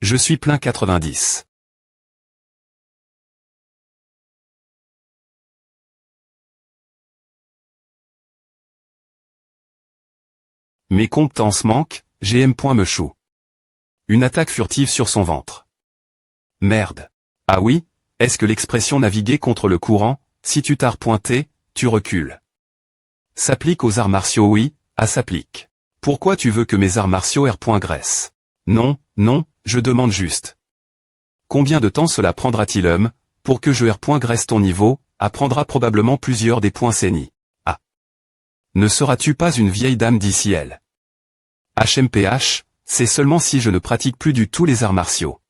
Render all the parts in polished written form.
Je suis plein 90. Mes compétences manquent, GM. Me chou. Une attaque furtive sur son ventre. Merde. Ah oui, est-ce que l'expression naviguer contre le courant, si tu t'as repointé, tu recules. S'applique aux arts martiaux? Oui, s'applique. Pourquoi tu veux que mes arts martiaux graissent? Non, non, je demande juste. Combien de temps cela prendra-t-il pour que je graisse ton niveau? Apprendra probablement plusieurs des points saignés. Ah. Ne seras-tu pas une vieille dame d'ici elle? HMPH, c'est seulement si je ne pratique plus du tout les arts martiaux.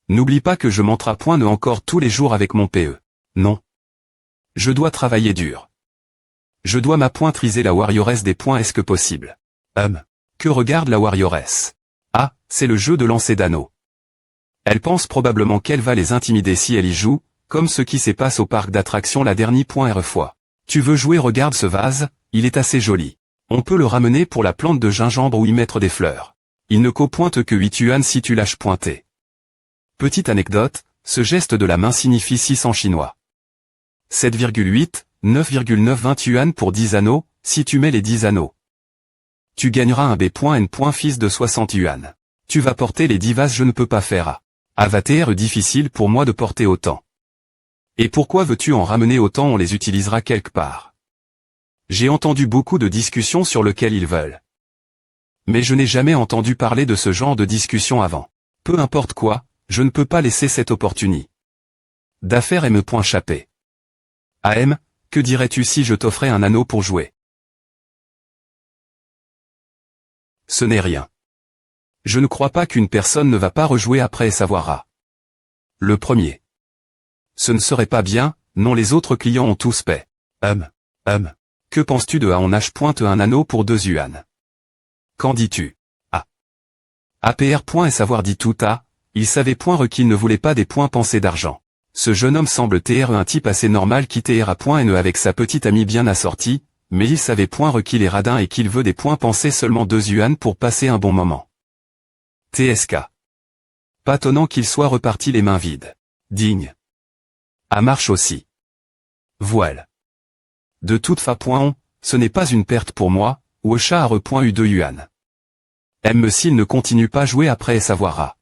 N'oublie pas que je m'entrapointe encore tous les jours avec mon PE. Non. Je dois travailler dur. Je dois m'appointriser la warrioress des points est-ce que possible? Que regarde la warrioress? Ah, c'est le jeu de lancer d'anneaux. Elle pense probablement qu'elle va les intimider si elle y joue, comme ce qui se passe au parc d'attractions la dernière fois. Tu veux jouer? Regarde ce vase, il est assez joli. On peut le ramener pour la plante de gingembre ou y mettre des fleurs. Il ne coûte que 8 yuan si tu lâches pointer. Petite anecdote, ce geste de la main signifie 6 en chinois. 7,8, 9,920 yuan pour 10 anneaux, si tu mets les 10 anneaux. Tu gagneras un B.N. fils de 60 yuan. Tu vas porter les 10 vases, je ne peux pas faire avatar difficile pour moi de porter autant. Et pourquoi veux-tu en ramener autant? On les utilisera quelque part. J'ai entendu beaucoup de discussions sur lequel ils veulent. Mais je n'ai jamais entendu parler de ce genre de discussion avant. Peu importe quoi, je ne peux pas laisser cette opportunité d'affaire M.Chappé. AM, que dirais-tu si je t'offrais un anneau pour jouer? Ce n'est rien. Je ne crois pas qu'une personne ne va pas rejouer après savoir. Le premier. Ce ne serait pas bien, non, les autres clients ont tous paix. Que penses-tu de on H. un anneau pour 2 yuan? Qu'en dis-tu? APR. Savoir dit tout il savait qu'il ne voulait pas des points pensés d'argent. Ce jeune homme semble un type assez normal qui TR.ne avec sa petite amie bien assortie, mais il savait qu'il est radin et qu'il veut des points pensés seulement 2 yuan pour passer un bon moment. TSK. Pas étonnant qu'il soit reparti les mains vides. Digne. À marche aussi. Voile. De toute façon, ce n'est pas une perte pour moi, ou chat a eu 2 yuan. S'il ne continue pas jouer après savoir.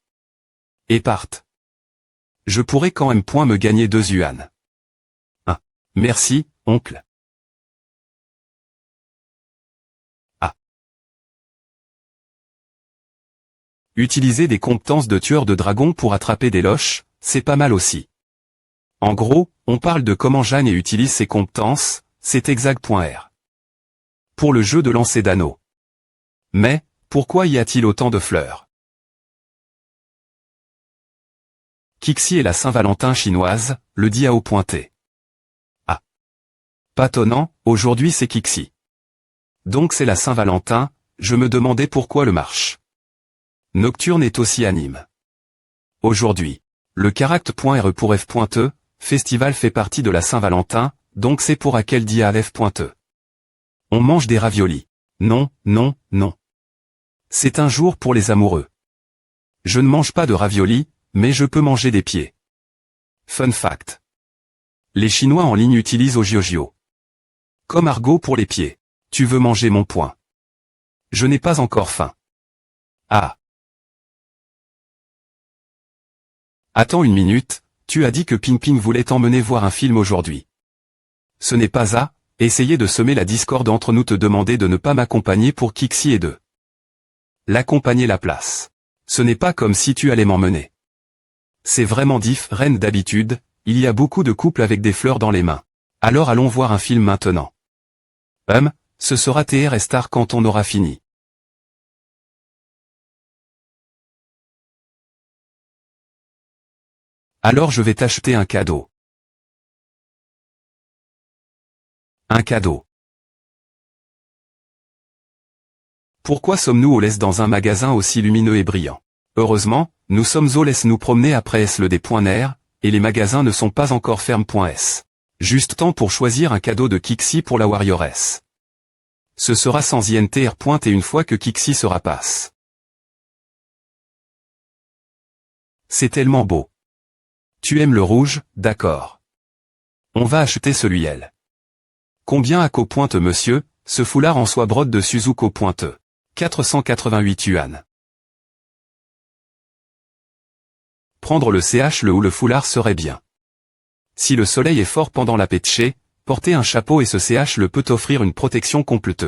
Et parte. Je pourrais quand même me gagner 2 yuan. Merci, oncle. Utiliser des compétences de tueur de dragons pour attraper des loches, c'est pas mal aussi. En gros, on parle de comment Jeanne utilise ses compétences, c'est exact.r. Pour le jeu de lancer d'anneaux. Mais, pourquoi y a-t-il autant de fleurs? Kixi est la Saint-Valentin chinoise, le Diao pointé. Pas étonnant, aujourd'hui c'est Kixi. Donc c'est la Saint-Valentin, je me demandais pourquoi le marche. Nocturne est aussi anime. Aujourd'hui, le Caract.re pour F.E, festival fait partie de la Saint-Valentin, donc c'est pour quel dia F.E. On mange des raviolis. Non, non, non. C'est un jour pour les amoureux. Je ne mange pas de raviolis, mais je peux manger des pieds. Fun fact. Les Chinois en ligne utilisent Ojiojio. Comme argot pour les pieds. Tu veux manger mon poing? Je n'ai pas encore faim. Attends une minute, tu as dit que Ping Ping voulait t'emmener voir un film aujourd'hui. Ce n'est pas essayer de semer la discorde entre nous, te demander de ne pas m'accompagner pour Kixi et de l'accompagner la place. Ce n'est pas comme si tu allais m'emmener. C'est vraiment reine d'habitude, il y a beaucoup de couples avec des fleurs dans les mains. Alors allons voir un film maintenant. Ce sera TR Star quand on aura fini. Alors je vais t'acheter un cadeau. Un cadeau. Pourquoi sommes-nous au laisse dans un magasin aussi lumineux et brillant? Heureusement, nous sommes au laisse nous promener après le des points nerfs, et les magasins ne sont pas encore fermes.s. Juste temps pour choisir un cadeau de Kixi pour la warrioress. Ce sera sans INTR. Et une fois que Kixi sera passe. C'est tellement beau. Tu aimes le rouge, d'accord. On va acheter celui-là. Combien à co pointe monsieur, ce foulard en soie brode de Suzuko pointe. 488 yuan. Prendre le CH ou le foulard serait bien. Si le soleil est fort pendant la pétchée, porter un chapeau et ce CH peut offrir une protection complète.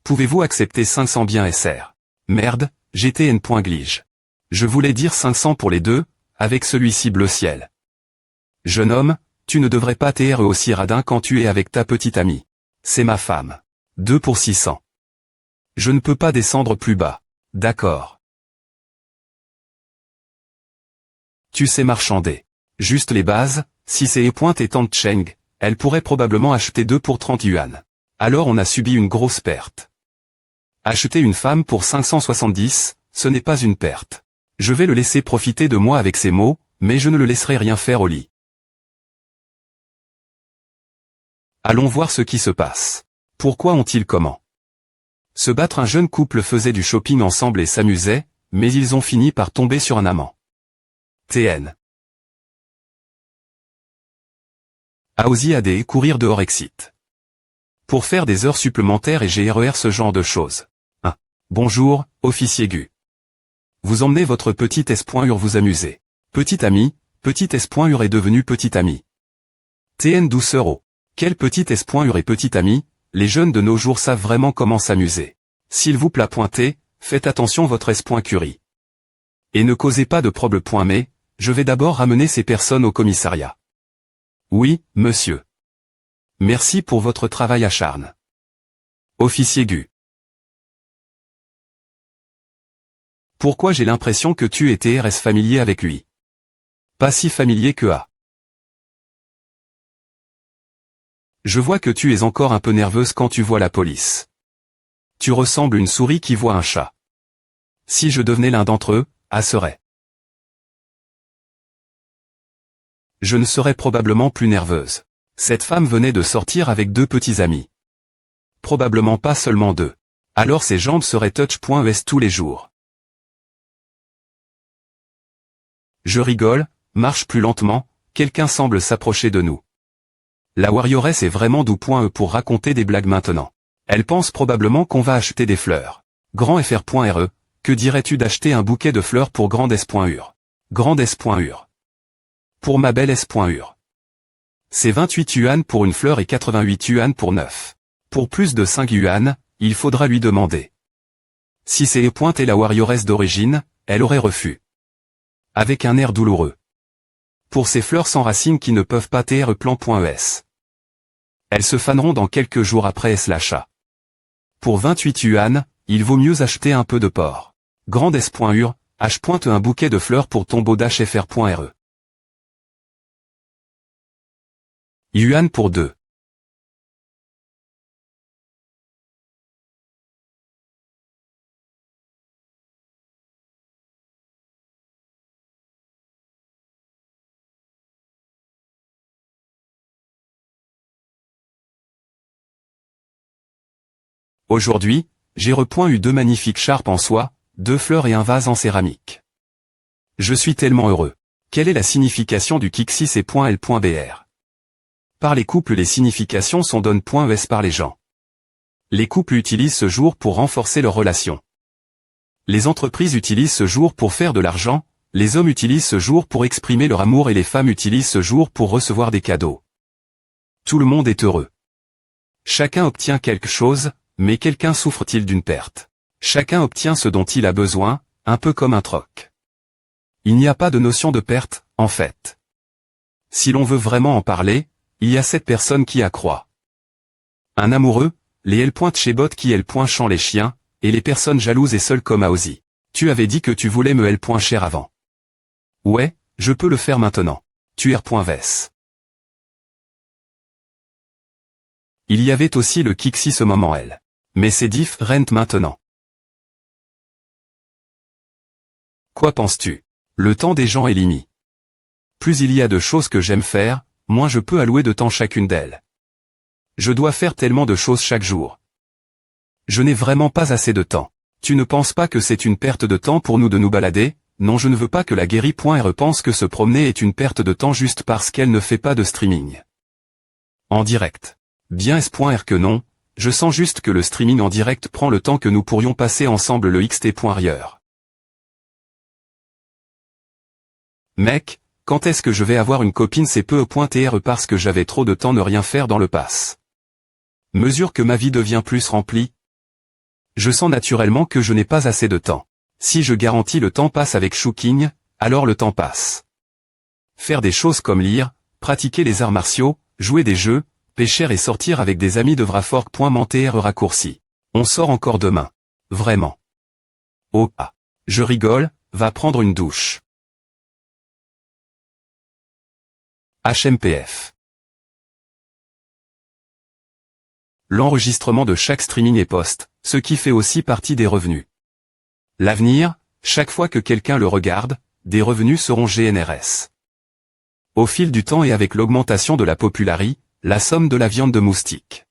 Pouvez-vous accepter 500 bien SR? Merde, GTN.glige. Je voulais dire 500 pour les deux, avec celui-ci bleu ciel. Jeune homme, tu ne devrais pas t'être aussi radin quand tu es avec ta petite amie. C'est ma femme. 2 pour 600. Je ne peux pas descendre plus bas. D'accord. Tu sais marchander. Juste les bases, si c'est pointe et tant de Cheng, elle pourrait probablement acheter 2 pour 30 yuan. Alors on a subi une grosse perte. Acheter une femme pour 570, ce n'est pas une perte. Je vais le laisser profiter de moi avec ces mots, mais je ne le laisserai rien faire au lit. Allons voir ce qui se passe. Pourquoi ont-ils comment? Se battre. Un jeune couple faisait du shopping ensemble et s'amusait, mais ils ont fini par tomber sur un amant. TN. Aosi AD courir dehors excite. Pour faire des heures supplémentaires et GRER ce genre de choses. 1. Bonjour, officier Gu. Vous emmenez votre petit S.UR vous amuser. Petit ami, petit S.UR est devenu petit ami. TN douceur au. Quel petit S.UR et petit ami, les jeunes de nos jours savent vraiment comment s'amuser. S'il vous plaît pointez, faites attention votre S.Curie. Et ne causez pas de problème. Mais, je vais d'abord ramener ces personnes au commissariat. Oui, monsieur. Merci pour votre travail acharné. Officier Gu. Pourquoi j'ai l'impression que tu étais RS familier avec lui? Pas si familier que A. Je vois que tu es encore un peu nerveuse quand tu vois la police. Tu ressembles une souris qui voit un chat. Si je devenais l'un d'entre eux, A serait. Je ne serais probablement plus nerveuse. Cette femme venait de sortir avec 2 petits amis. Probablement pas seulement 2. Alors ses jambes seraient touch.es tous les jours. Je rigole, marche plus lentement, quelqu'un semble s'approcher de nous. La Warrioress est vraiment d'où.e pour raconter des blagues maintenant. Elle pense probablement qu'on va acheter des fleurs. Grand FR.re, que dirais-tu d'acheter un bouquet de fleurs pour Grande S.UR? Grande S.UR. Pour ma belle S.UR. C'est 28 yuan pour une fleur et 88 yuan pour 9. Pour plus de 5 yuan, il faudra lui demander. Si c'est et la Warrioress d'origine, elle aurait refus. Avec un air douloureux. Pour ces fleurs sans racines qui ne peuvent pas ter plan.es. Elles se faneront dans quelques jours après l'achat. Pour 28 yuan, il vaut mieux acheter un peu de porc. Grande S.UR, H. un bouquet de fleurs pour ton beau FR.re. Yuan pour 2. Aujourd'hui, j'ai eu 2 magnifiques charpes en soie, 2 fleurs et un vase en céramique. Je suis tellement heureux. Quelle est la signification du Kixis et .L.br? Par les couples les significations sont donne.es par les gens. Les couples utilisent ce jour pour renforcer leurs relations. Les entreprises utilisent ce jour pour faire de l'argent, les hommes utilisent ce jour pour exprimer leur amour et les femmes utilisent ce jour pour recevoir des cadeaux. Tout le monde est heureux. Chacun obtient quelque chose, mais quelqu'un souffre-t-il d'une perte? Chacun obtient ce dont il a besoin, un peu comme un troc. Il n'y a pas de notion de perte, en fait. Si l'on veut vraiment en parler, il y a cette personne qui accroît. Un amoureux, les L. chez Bot qui L. chant les chiens, et les personnes jalouses et seules comme Aosi. Tu avais dit que tu voulais me L. cher avant. Ouais, je peux le faire maintenant. Tu R.ves. Il y avait aussi le Kixi ce moment L. Mais c'est différent maintenant. Quoi penses-tu? Le temps des gens est limité. Plus il y a de choses que j'aime faire, moins je peux allouer de temps chacune d'elles. Je dois faire tellement de choses chaque jour. Je n'ai vraiment pas assez de temps. Tu ne penses pas que c'est une perte de temps pour nous de nous balader? Non, je ne veux pas que la guérie.re pense que se promener est une perte de temps juste parce qu'elle ne fait pas de streaming en direct. Bien S.R que non, je sens juste que le streaming en direct prend le temps que nous pourrions passer ensemble le xt.rieure. Mec, quand est-ce que je vais avoir une copine? C'est peu.tr parce que j'avais trop de temps ne rien faire dans le pass. Mesure que ma vie devient plus remplie. Je sens naturellement que je n'ai pas assez de temps. Si je garantis le temps passe avec Shooking, alors le temps passe. Faire des choses comme lire, pratiquer les arts martiaux, jouer des jeux, pêcher et sortir avec des amis devra fort.tr raccourci. On sort encore demain. Vraiment. Oh ah. Je rigole, va prendre une douche. HMPF. L'enregistrement de chaque streaming est post, ce qui fait aussi partie des revenus. L'avenir, chaque fois que quelqu'un le regarde, des revenus seront GNRS. Au fil du temps et avec l'augmentation de la popularité, la somme de la viande de moustique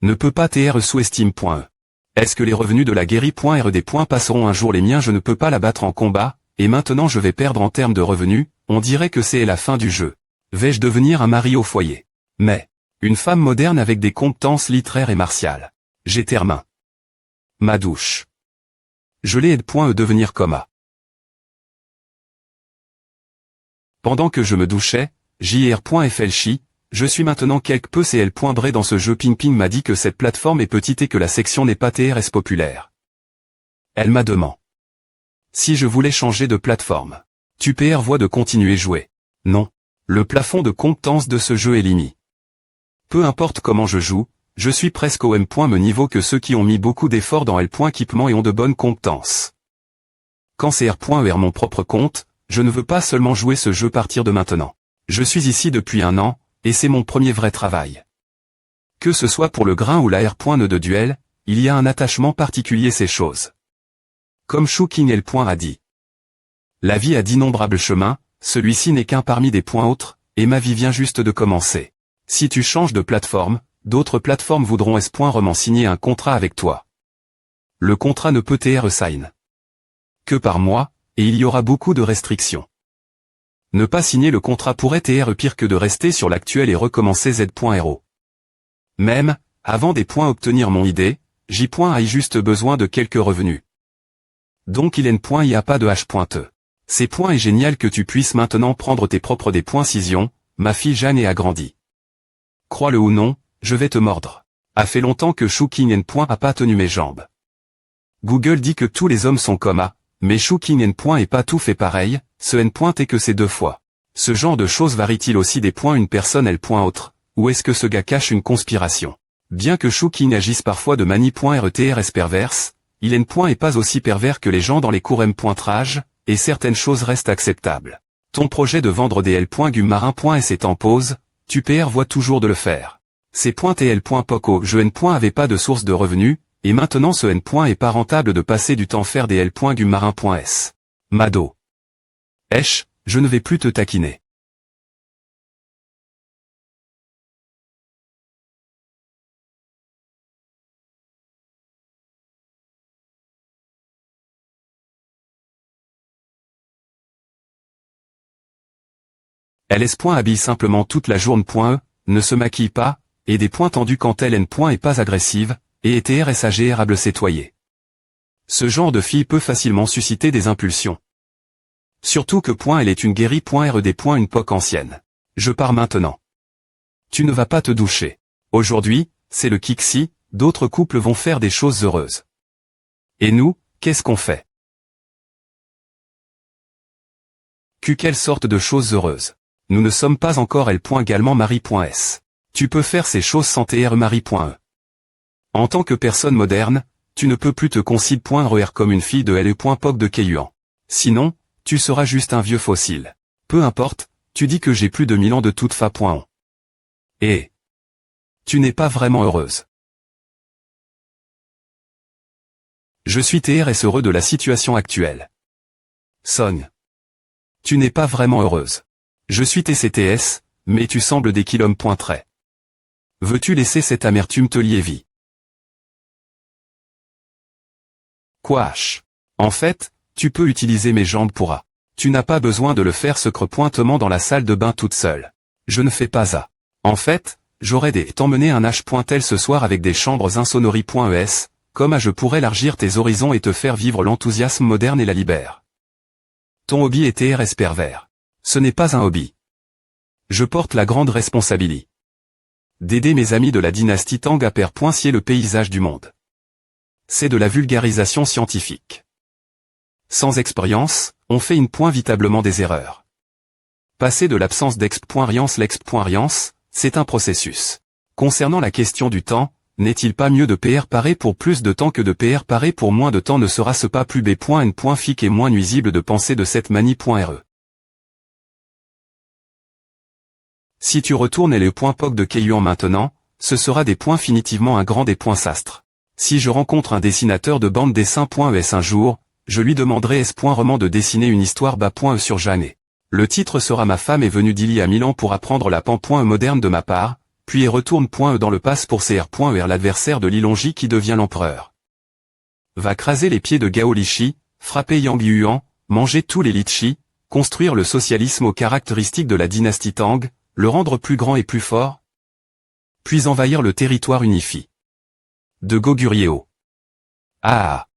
ne peut pas tr sous-estime.e. Est-ce que les revenus de la guérie.re des points passeront un jour? Les miens, je ne peux pas la battre en combat, et maintenant je vais perdre en termes de revenus, on dirait que c'est la fin du jeu. Vais-je devenir un mari au foyer? Mais, une femme moderne avec des compétences littéraires et martiales. J'ai terminé ma douche. Je l'ai aide.e devenir coma. Pendant que je me douchais, jr.flchi, je suis maintenant quelque peu cl.bre dans ce jeu. Ping m'a dit que cette plateforme est petite et que la section n'est pas TRS populaire. Elle m'a demandé si je voulais changer de plateforme. Tu voix de continuer jouer. Non. Le plafond de compétence de ce jeu est limité. Peu importe comment je joue, je suis presque au même niveau que ceux qui ont mis beaucoup d'efforts dans L.équipement et ont de bonnes compétences. Quand c'est R.er mon propre compte, je ne veux pas seulement jouer ce jeu partir de maintenant. Je suis ici depuis 1 an, et c'est mon premier vrai travail. Que ce soit pour le grain ou la R.ne de duel, il y a un attachement particulier ces choses. Comme Shooking L. a dit. La vie a d'innombrables chemins, celui-ci n'est qu'un parmi des points autres, et ma vie vient juste de commencer. Si tu changes de plateforme, d'autres plateformes voudront S.remen signer un contrat avec toi. Le contrat ne peut tr sign que par mois, et il y aura beaucoup de restrictions. Ne pas signer le contrat pourrait tr pire que de rester sur l'actuel et recommencer z.ro. Même, avant des points obtenir mon idée, j.ai juste besoin de quelques revenus. Donc il n.y a pas de h.te. C'est point est génial que tu puisses maintenant prendre tes propres des points cision, ma fille Jeanne est agrandie. Crois-le ou non, je vais te mordre. A fait longtemps que Shooking N. a pas tenu mes jambes. Google dit que tous les hommes sont coma, mais Shooking N. est pas tout fait pareil, ce N. est que c'est 2 fois. Ce genre de choses varie-t-il aussi des points une personne L. autre, ou est-ce que ce gars cache une conspiration? Bien que Shooking agisse parfois de mani.rtrs perverse, il N. est pas aussi pervers que les gens dans les cours M.trage, et certaines choses restent acceptables. Ton projet de vendre des L.gum-marin.s est en pause, tu voit toujours de le faire. C'est .tl.poco je N. avait pas de source de revenus, et maintenant ce N. est pas rentable de passer du temps faire des L.gum-marin.s. Mado. Esh, je ne vais plus te taquiner. LS. Habille simplement toute la journée.e, ne se maquille pas, et des points tendus quand elle N. est pas agressive, et est TRSAGérable citoyer. Ce genre de fille peut facilement susciter des impulsions. Surtout que elle est une guérie.rd. Une poque ancienne. Je pars maintenant. Tu ne vas pas te doucher. Aujourd'hui, c'est le Kixi, d'autres couples vont faire des choses heureuses. Et nous, qu'est-ce qu'on fait? Quelle sorte de choses heureuses? Nous ne sommes pas encore L. Marie.s. Tu peux faire ces choses sans tr Marie.e. En tant que personne moderne, tu ne peux plus te considérer comme une fille de L.poc de Keyuan. Sinon, tu seras juste un vieux fossile. Peu importe, tu dis que j'ai plus de 1000 ans de toute fa.on. Et tu n'es pas vraiment heureuse. Je suis TRS heureux de la situation actuelle. Sogne. Tu n'es pas vraiment heureuse. Je suis TCTS, mais tu sembles des kilomètres. Veux-tu laisser cette amertume te lier vie? Quoi H. En fait, tu peux utiliser mes jambes pour A. Tu n'as pas besoin de le faire secre pointement dans la salle de bain toute seule. Je ne fais pas A. En fait, j'aurais t'emmener un H.tel ce soir avec des chambres insonories.es, comme A je pourrais élargir tes horizons et te faire vivre l'enthousiasme moderne et la libère. Ton hobby est TRS pervers. Ce n'est pas un hobby. Je porte la grande responsabilité d'aider mes amis de la dynastie Tang à perpoincier le paysage du monde. C'est de la vulgarisation scientifique. Sans expérience, on fait inévitablement des erreurs. Passer de l'absence d'exp.riance l'exp.riance, c'est un processus. Concernant la question du temps, n'est-il pas mieux de PR parer pour plus de temps que de PR parer pour moins de temps? Ne sera-ce pas plus B.N.fic et moins nuisible de penser de cette manie.re? Si tu retournes les points POC de Keiyuan maintenant, ce sera des points finitivement un grand des points sastres. Si je rencontre un dessinateur de bande dessin.es un jour, je lui demanderai S.roman de dessiner une histoire bas.e sur Jeanne. Le titre sera Ma femme est venue d'Ili à Milan pour apprendre la pan.e moderne de ma part, puis retourne.e dans le passe pour CR.er l'adversaire de Lilongji qui devient l'empereur. Va craser les pieds de Gao Lishi, frapper Yang Yuan, manger tous les litchis, construire le socialisme aux caractéristiques de la dynastie Tang, le rendre plus grand et plus fort, puis envahir le territoire unifié. De Goguryeo. Ah.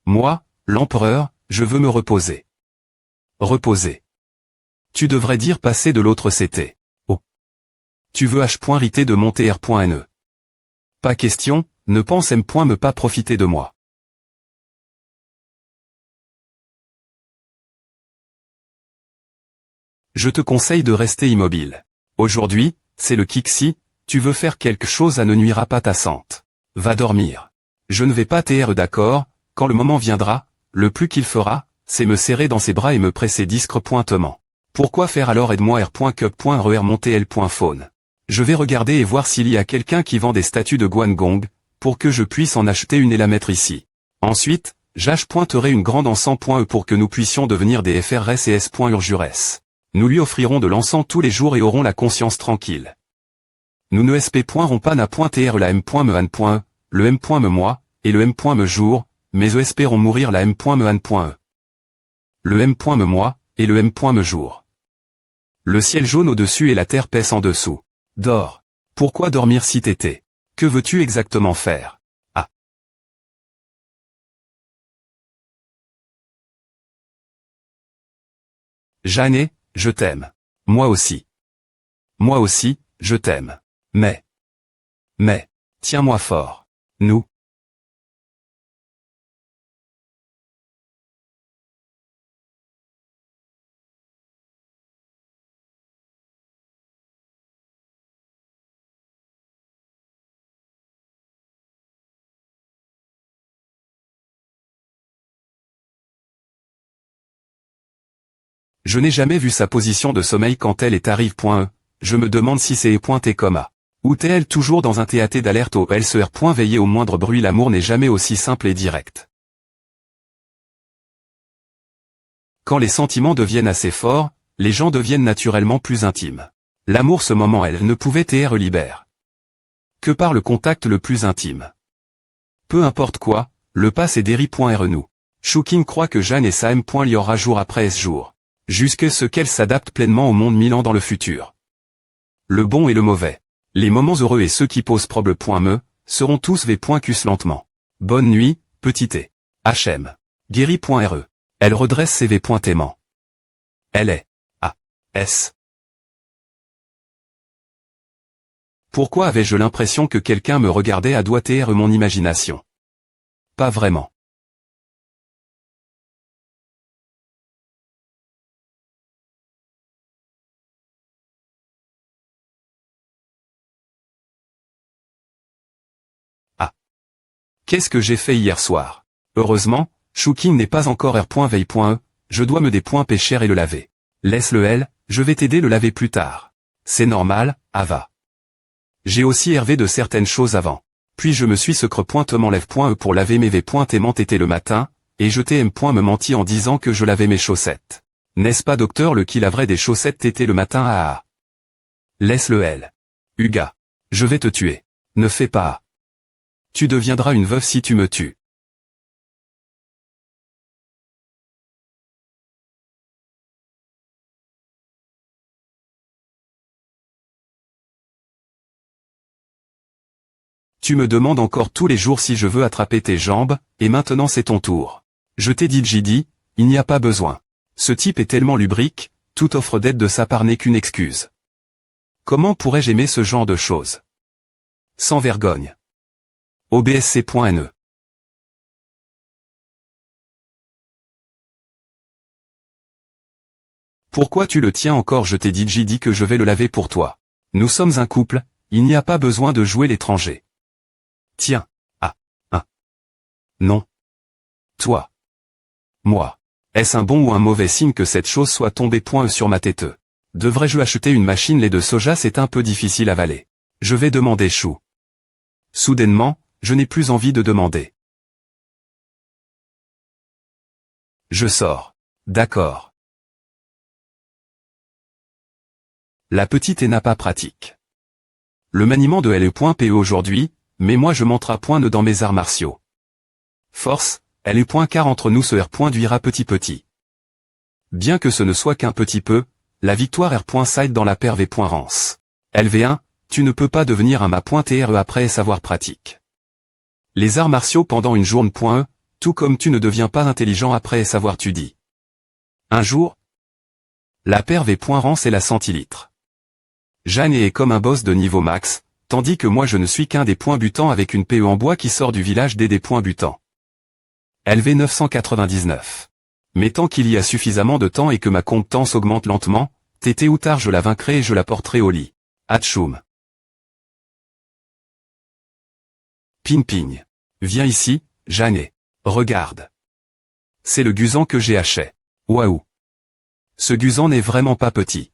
Moi, l'empereur, je veux me reposer. Reposer. Tu devrais dire passer de l'autre c'était. Oh. Tu veux H.riter de monter R.ne. Pas question, ne pense M.me pas profiter de moi. Je te conseille de rester immobile. Aujourd'hui, c'est le Kixi, tu veux faire quelque chose à ne nuira pas ta santé. Va dormir. Je ne vais pas t'être d'accord, quand le moment viendra, le plus qu'il fera, c'est me serrer dans ses bras et me presser discrepointement. Pourquoi faire alors aide-moi R.cup.re monter L.faune. Je vais regarder et voir s'il y a quelqu'un qui vend des statues de Guangong, pour que je puisse en acheter une et la mettre ici. Ensuite, j'ach-pointerai une grande encens.e pour que nous puissions devenir des FRS et S.urjures. Nous lui offrirons de l'encens tous les jours et aurons la conscience tranquille. Nous ne sp.rons pas na.tr la m.me, le m.me moi, et le m.me jour, mais espérons mourir la m.me. Le m.me moi, et le m.me jour. Le ciel jaune au-dessus et la terre pèse en dessous. Dors. Pourquoi dormir si t'étais? Que veux-tu exactement faire? Ah. Jeanne, je t'aime. Moi aussi. Moi aussi, je t'aime. Mais, tiens-moi fort. Nous. Je n'ai jamais vu sa position de sommeil quand elle est arrive.e, je me demande si c'est pointé comme A. Ou t'es-elle toujours dans un théâtre d'alerte au LCR. Veiller au moindre bruit. L'amour n'est jamais aussi simple et direct. Quand les sentiments deviennent assez forts, les gens deviennent naturellement plus intimes. L'amour ce moment elle ne pouvait être libère. Que par le contact le plus intime. Peu importe quoi, le pass est Derry.re nous. Shuking croit que Jeanne et Sam. Il y aura jour après ce jour. Jusque ce qu'elle s'adapte pleinement au monde 1000 ans dans le futur. Le bon et le mauvais. Les moments heureux et ceux qui posent problème.me, seront tous V.cus lentement. Bonne nuit, petit T. HM. Guéri.re. Elle redresse ses V.aimant. Elle est. A. S. Pourquoi avais-je l'impression que quelqu'un me regardait à doigter mon imagination? Pas vraiment. Ah. Qu'est-ce que j'ai fait hier soir? Heureusement, Shuking n'est pas encore R.veille.e, je dois me des points pêcher et le laver. Laisse-le elle, je vais t'aider le laver plus tard. C'est normal, Ava. J'ai aussi hervé de certaines choses avant. Puis je me suis secre.me lève.e pour laver mes V.aimant été le matin, et je t'ai me menti en disant que je lavais mes chaussettes. N'est-ce pas docteur le qui laverait des chaussettes été le matin? Ah. Laisse-le elle. Uga. Je vais te tuer. Ne fais pas. Tu deviendras une veuve si tu me tues. Tu me demandes encore tous les jours si je veux attraper tes jambes, et maintenant c'est ton tour. Je t'ai dit Gidi, il n'y a pas besoin. Ce type est tellement lubrique, toute offre d'aide de sa part n'est qu'une excuse. Comment pourrais-je aimer ce genre de choses? Sans vergogne. OBSC.NE. Pourquoi tu le tiens encore? Je t'ai dit Gidi que je vais le laver pour toi. Nous sommes un couple, il n'y a pas besoin de jouer l'étranger. Tiens. Ah. Non. Toi. Moi. Est-ce un bon ou un mauvais signe que cette chose soit tombée sur ma tête? Devrais-je acheter une machine lait de soja? C'est un peu difficile à avaler. Je vais demander chou. Soudainement, je n'ai plus envie de demander. Je sors. D'accord. La petite n'a pas pratique. Le maniement de LE.PE aujourd'hui, mais moi je montre à point dans mes arts martiaux. Force, LE.car entre nous ce R.duira petit. Bien que ce ne soit qu'un petit peu, la victoire R.side dans la paire V.rance. LV1, tu ne peux pas devenir un ma.TRE après savoir pratique. Les arts martiaux pendant une journée.E, tout comme tu ne deviens pas intelligent après savoir tu dis. Un jour, la paire V.rance est la centilitre. Jeanne est comme un boss de niveau max, tandis que moi je ne suis qu'un des points butants avec une PE en bois qui sort du village des points butants. LV 999. Mais tant qu'il y a suffisamment de temps et que ma compétence augmente lentement, tété ou tard je la vaincrai et je la porterai au lit. Hatchoum. Ping. Viens ici, Jeanne. Regarde. C'est le guzan que j'ai acheté. Waouh. Ce guzan n'est vraiment pas petit.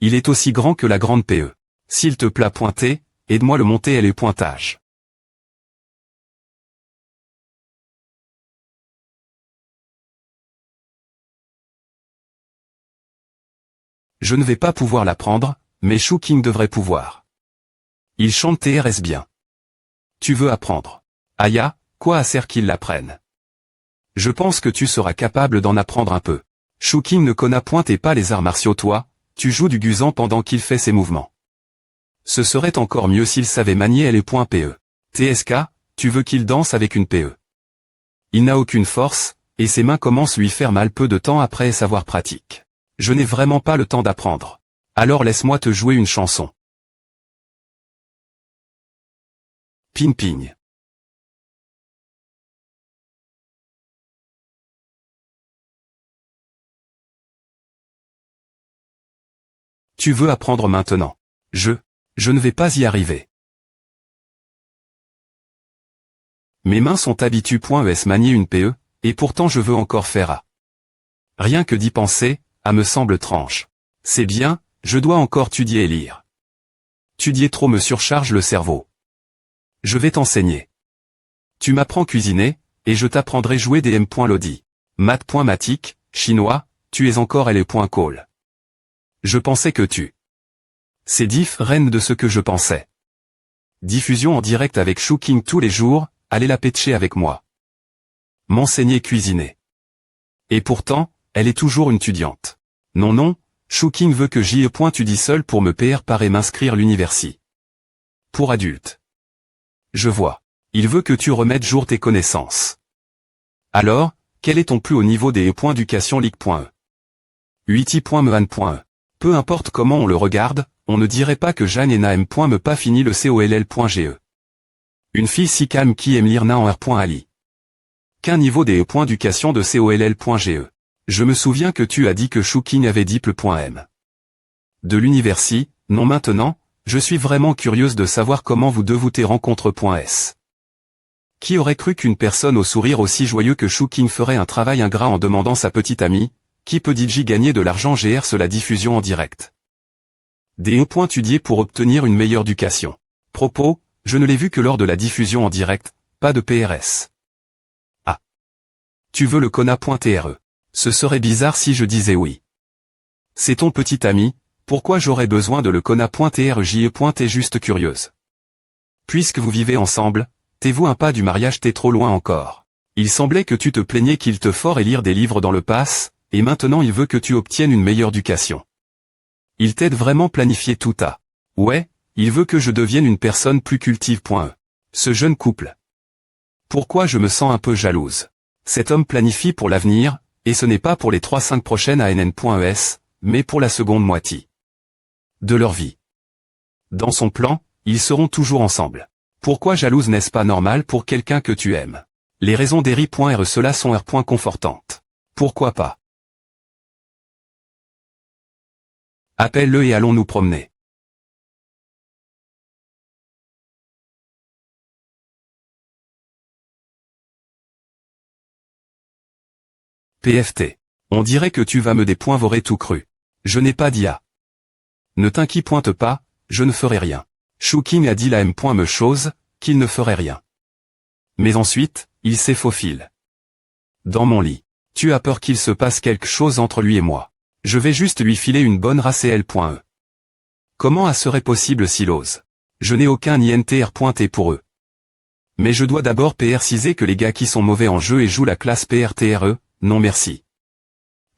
Il est aussi grand que la grande PE. S'il te plaît pointer, aide-moi le monter et les pointages. Je ne vais pas pouvoir la prendre, mais Shu King devrait pouvoir. Il chante TRS bien. Tu veux apprendre. Aya, quoi à sert qu'il l'apprenne? Je pense que tu seras capable d'en apprendre un peu. Shu King ne connaît point et pas les arts martiaux toi, tu joues du guzan pendant qu'il fait ses mouvements. Ce serait encore mieux s'il savait manier les.PE. TSK, tu veux qu'il danse avec une PE. Il n'a aucune force, et ses mains commencent lui faire mal peu de temps après savoir pratique. Je n'ai vraiment pas le temps d'apprendre. Alors laisse-moi te jouer une chanson. Ping. Tu veux apprendre maintenant. Je ne vais pas y arriver. Mes mains sont habituées.es manier une PE, et pourtant je veux encore faire A. Rien que d'y penser, A me semble tranche. C'est bien, je dois encore étudier et lire. Étudier trop me surcharge le cerveau. Je vais t'enseigner. Tu m'apprends cuisiner, et je t'apprendrai jouer des M.Lodi. Math.matic, chinois, tu es encore L.Call. Je pensais que tu. C'est différent de ce que je pensais. Diffusion en direct avec Shu King tous les jours, allez la pitcher avec moi. M'enseigner cuisiner. Et pourtant, elle est toujours une étudiante. Non, Shu King veut que j'y étudie seul pour me préparer m'inscrire l'université. Pour adultes. Je vois. Il veut que tu remettes jour tes connaissances. Alors, quel est ton plus haut niveau des éducation League.E? 8i.mean.E. Peu importe comment on le regarde, on ne dirait pas que Jeanne et Naem. Me pas fini le COLL.GE. Une fille si calme qui aime lire na en R.Ali. Qu'un niveau des éducation de COLL.GE. Je me souviens que tu as dit que Shu King avait diple.M. De l'université, non maintenant, je suis vraiment curieuse de savoir comment vous deux vous rencontre.s. Qui aurait cru qu'une personne au sourire aussi joyeux que Shu King ferait un travail ingrat en demandant sa petite amie, qui peut DJ gagner de l'argent GR la diffusion en direct. Des étudiés pour obtenir une meilleure éducation. Propos, je ne l'ai vu que lors de la diffusion en direct, pas de PRS. Ah. Tu veux le Kona.TRE. Ce serait bizarre si je disais oui. C'est ton petit ami, pourquoi j'aurais besoin de le Kona.TRE? J'y ai pointé juste curieuse. Puisque vous vivez ensemble, T'es-vous un pas du mariage, t'es trop loin encore. Il semblait que tu te plaignais qu'il te fort et lire des livres dans le pass, et maintenant il veut que tu obtiennes une meilleure éducation. Il t'aide vraiment planifier tout à. Ouais, il veut que je devienne une personne plus cultive. Ce jeune couple. Pourquoi je me sens un peu jalouse? Cet homme planifie pour l'avenir, et ce n'est pas pour les 3-5 prochaines ANN.ES, mais pour la seconde moitié de leur vie. Dans son plan, ils seront toujours ensemble. Pourquoi jalouse, n'est-ce pas normal pour quelqu'un que tu aimes? Les raisons d'Eri.re cela sont R. confortantes. Pourquoi pas? Appelle-le et allons nous promener. PFT. On dirait que tu vas me dévorer tout cru. Je n'ai pas dit à. Ne t'inquiète pas, je ne ferai rien. Shuking a dit la me chose, qu'il ne ferait rien. Mais ensuite, il s'est faufile. Dans mon lit. Tu as peur qu'il se passe quelque chose entre lui et moi. Je vais juste lui filer une bonne racl.e. Comment serait possible s'il ose? Je n'ai aucun INTR.T pour eux. Mais je dois d'abord préciser que les gars qui sont mauvais en jeu et jouent la classe PRTRE, non merci.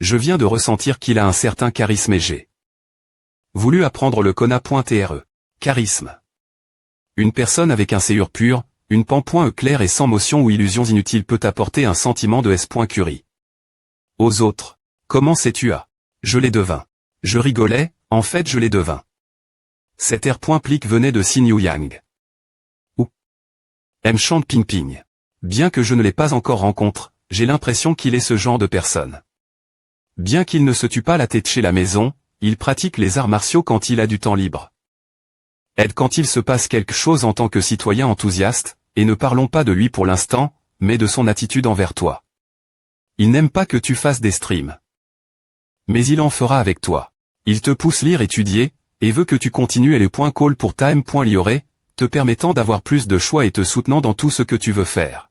Je viens de ressentir qu'il a un certain charisme et j'ai voulu apprendre le Kona.TRE. Charisme. Une personne avec un séure pur, une pan.e claire et sans motion ou illusions inutiles peut apporter un sentiment de S.Curie. Aux autres. Comment sais-tu à? Je les devins. Je rigolais, en fait je les devins. Cet R.Plique venait de Xin Yu Yang. Ou. M chante Ping Ping. Bien que je ne l'ai pas encore rencontré, j'ai l'impression qu'il est ce genre de personne. Bien qu'il ne se tue pas la tête chez la maison, il pratique les arts martiaux quand il a du temps libre. Aide quand il se passe quelque chose en tant que citoyen enthousiaste, et ne parlons pas de lui pour l'instant, mais de son attitude envers toi. Il n'aime pas que tu fasses des streams. Mais il en fera avec toi. Il te pousse lire, étudier, et veut que tu continues et le point call pour ta M.Lioré, te permettant d'avoir plus de choix et te soutenant dans tout ce que tu veux faire.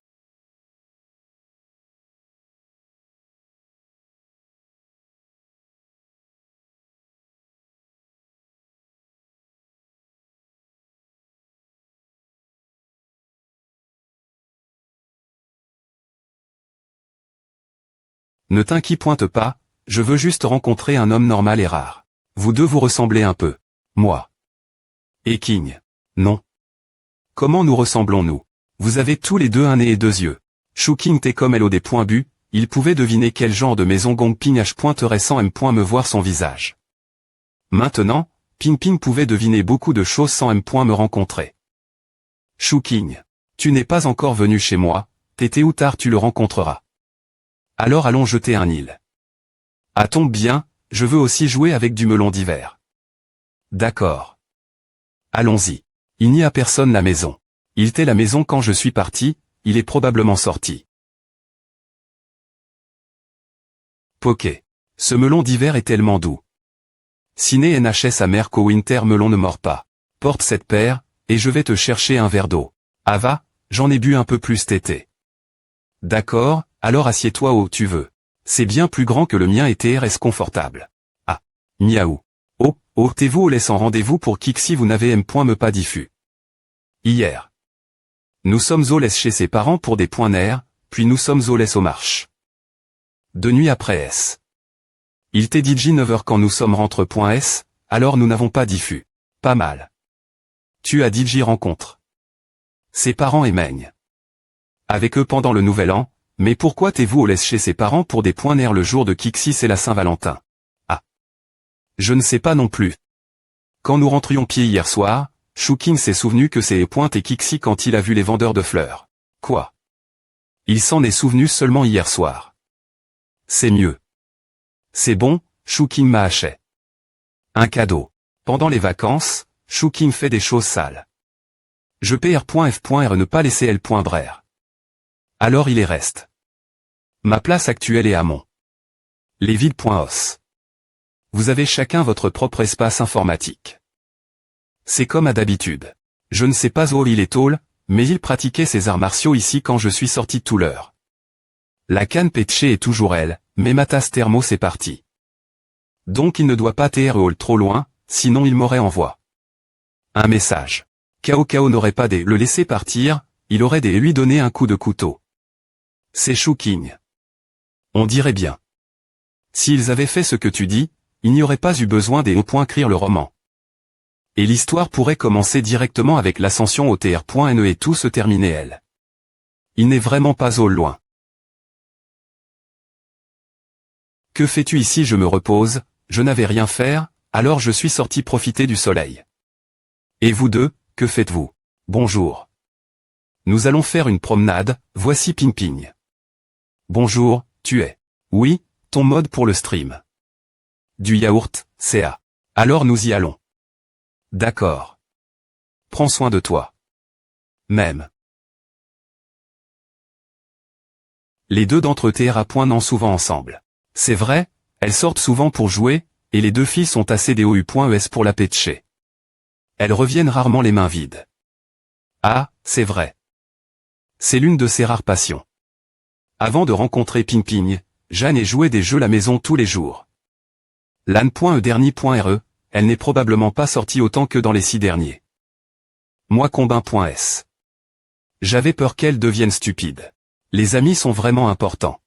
Ne t'inquiète pas, je veux juste rencontrer un homme normal et rare. Vous deux vous ressemblez un peu. Moi. Et King. Non. Comment nous ressemblons-nous? Vous avez tous les deux un nez et deux yeux. Shuking t'es comme elle au des points bu, il pouvait deviner quel genre de maison Gong Ping H pointerait sans me voir son visage. Maintenant, Ping Ping pouvait deviner beaucoup de choses sans me rencontrer. Shuking. Tu n'es pas encore venu chez moi, tété ou tard tu le rencontreras. Alors allons jeter un île. Ah tombe bien, je veux aussi jouer avec du melon d'hiver. D'accord. Allons-y. Il n'y a personne la maison. Il était la maison quand je suis parti, il est probablement sorti. Poké. Ce melon d'hiver est tellement doux. Ciné NHS sa mère qu'au winter melon ne mord pas. Porte cette paire, et je vais te chercher un verre d'eau. Ah va, j'en ai bu un peu plus cet été. D'accord, alors assieds-toi où tu veux. C'est bien plus grand que le mien et TRS confortable. Ah. Miaou. Oh, t'es-vous au laissant rendez-vous pour Kik si vous n'avez me pas diffus. Hier. Nous sommes au laisse chez ses parents pour des points nerfs, puis nous sommes au laisse aux marches. De nuit après S. Il t'est dit 9h quand nous sommes rentre.s, alors nous n'avons pas diffus. Pas mal. Tu as DJ rencontre. Ses parents émeignent. Avec eux pendant le nouvel an, mais pourquoi t'es-vous au laisse chez ses parents pour des points nerfs le jour de Kixis et la Saint-Valentin? Ah. Je ne sais pas non plus. Quand nous rentrions pied hier soir, Shuking s'est souvenu que c'est Pointe et Kixi quand il a vu les vendeurs de fleurs. Quoi? Il s'en est souvenu seulement hier soir. C'est mieux. C'est bon, Shuking m'a acheté un cadeau. Pendant les vacances, Shuking fait des choses sales. Je PR.F.R ne pas laisser L.Brer. Alors il y reste. Ma place actuelle est à Mont. Lesvilles.os. Vous avez chacun votre propre espace informatique. C'est comme à d'habitude. Je ne sais pas où il est tôle, mais il pratiquait ses arts martiaux ici quand je suis sorti de tout l'heure. La canne pétchée est toujours elle, mais ma tasse thermo c'est parti. Donc il ne doit pas TRE trop loin, sinon il m'aurait envoyé un message. Kao n'aurait pas le laisser partir, il aurait des lui donné un coup de couteau. C'est Chouking. On dirait bien. S'ils avaient fait ce que tu dis, il n'y aurait pas eu besoin des écrire le roman. Et l'histoire pourrait commencer directement avec l'ascension au TR.NE et tout se terminer elle. Il n'est vraiment pas au loin. Que fais-tu ici? Je me repose, je n'avais rien faire, alors je suis sorti profiter du soleil. Et vous deux, que faites-vous? Bonjour. Nous allons faire une promenade, voici Ping Ping. Bonjour, tu es. Oui, ton mode pour le stream. Du yaourt, CA. Alors nous y allons. D'accord. Prends soin de toi. Même. Les deux d'entre eux TR.NE souvent ensemble. C'est vrai, elles sortent souvent pour jouer, et les deux filles sont assez DOU.ES pour la pétcher. Elles reviennent rarement les mains vides. Ah, c'est vrai. C'est l'une de ses rares passions. Avant de rencontrer Ping Ping, Jeanne jouait des jeux à la maison tous les jours. Lan.E-dernier.re, elle n'est probablement pas sortie autant que dans les 6 derniers. Moi Combin.s. J'avais peur qu'elle devienne stupide. Les amis sont vraiment importants.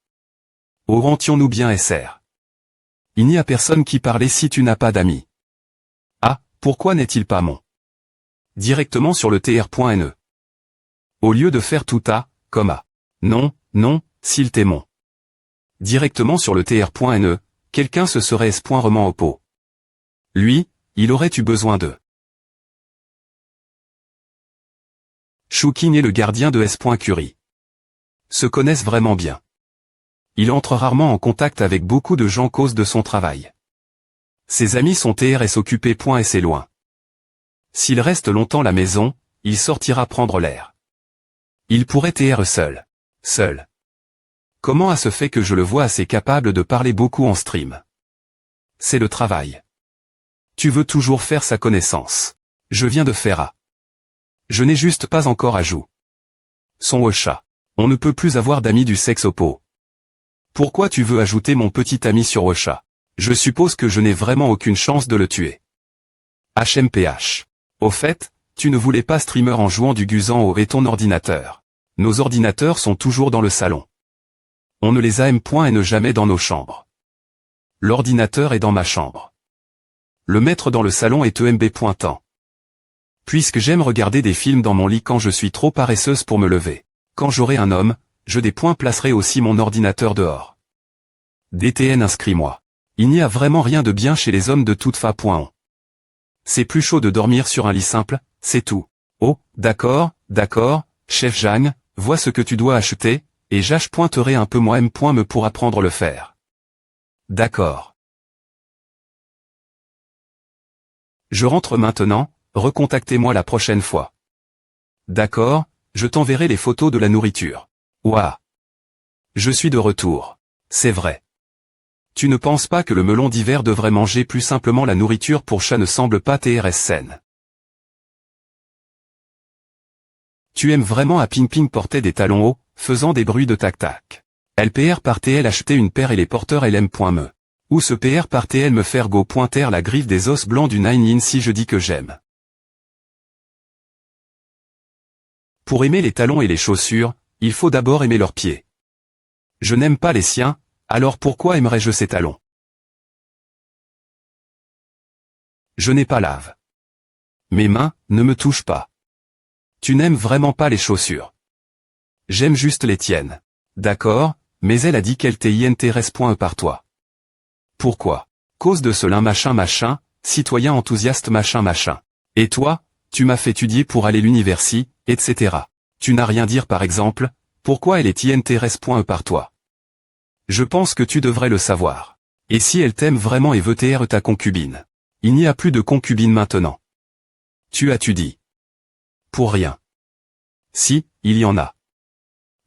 Orientions-nous bien SR. Il n'y a personne qui parlait si tu n'as pas d'amis. Ah, pourquoi n'est-il pas mon? Directement sur le TR.NE. Au lieu de faire tout A, comme A. Non, non, s'il t'est mon. Directement sur le TR.NE, quelqu'un se serait S.Roman au pot. Lui, il aurait eu besoin de. Chouking est le gardien de S.Curie. Se connaissent vraiment bien. Il entre rarement en contact avec beaucoup de gens cause de son travail. Ses amis sont TRS occupés. Et c'est loin. S'il reste longtemps à la maison, il sortira prendre l'air. Il pourrait TR seul. Seul. Comment a se fait que je le vois assez capable de parler beaucoup en stream? C'est le travail. Tu veux toujours faire sa connaissance. Je viens de faire A. Je n'ai juste pas encore ajout. Son Ocha. On ne peut plus avoir d'amis du sexe oppo. Pourquoi tu veux ajouter mon petit ami sur Ocha? Je suppose que je n'ai vraiment aucune chance de le tuer. HMPH. Au fait, tu ne voulais pas streamer en jouant du Guzan au et ton ordinateur. Nos ordinateurs sont toujours dans le salon. On ne les a M.NE jamais dans nos chambres. L'ordinateur est dans ma chambre. Le mettre dans le salon est EMB.temps. Puisque j'aime regarder des films dans mon lit quand je suis trop paresseuse pour me lever. Quand j'aurai un homme, je placerai aussi mon ordinateur dehors. DTN inscris-moi. Il n'y a vraiment rien de bien chez les hommes de toute fa.on. C'est plus chaud de dormir sur un lit simple, c'est tout. Oh, d'accord, chef Jeanne, vois ce que tu dois acheter, et j'ach-pointerai un peu moi M.me pour apprendre le faire. D'accord. Je rentre maintenant, recontactez-moi la prochaine fois. D'accord, je t'enverrai les photos de la nourriture. Ouah. Je suis de retour. C'est vrai. Tu ne penses pas que le melon d'hiver devrait manger plus simplement la nourriture pour chat ne semble pas TRS saine. Tu aimes vraiment à Ping Ping porter des talons hauts, faisant des bruits de tac-tac. LPR par TL acheter une paire et les porteurs LM.me. Ou ce PR par TL me faire go pointer la griffe des os blancs du 9-in si je dis que j'aime. Pour aimer les talons et les chaussures, il faut d'abord aimer leurs pieds. Je n'aime pas les siens, alors pourquoi aimerais-je ces talons? Je n'ai pas lave. Mes mains, ne me touchent pas. Tu n'aimes vraiment pas les chaussures. J'aime juste les tiennes. D'accord, mais elle a dit qu'elle t'intéresse.e par toi. Pourquoi? Cause de cela machin, citoyen enthousiaste machin. Et toi, tu m'as fait étudier pour aller à l'université, etc. Tu n'as rien dire par exemple, pourquoi elle est intéresse.e par toi? Je pense que tu devrais le savoir. Et si elle t'aime vraiment et veut TR ta concubine? Il n'y a plus de concubine maintenant. Tu dit. Pour rien. Si, il y en a.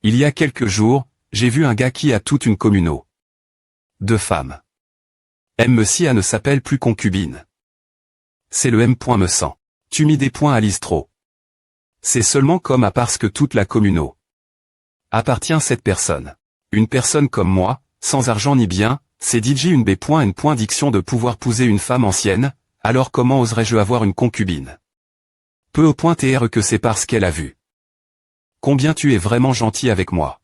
Il y a quelques jours, j'ai vu un gars qui a toute une communauté de femmes. M.me ne s'appelle plus concubine. C'est le M.me sent. Tu mis des points à l'istro. C'est seulement comme à parce que toute la communauté appartient à cette personne. Une personne comme moi, sans argent ni bien, c'est DJ une B.N. diction de pouvoir pouser une femme ancienne, alors comment oserais-je avoir une concubine? Peu au point TR que c'est parce qu'elle a vu. Combien tu es vraiment gentil avec moi.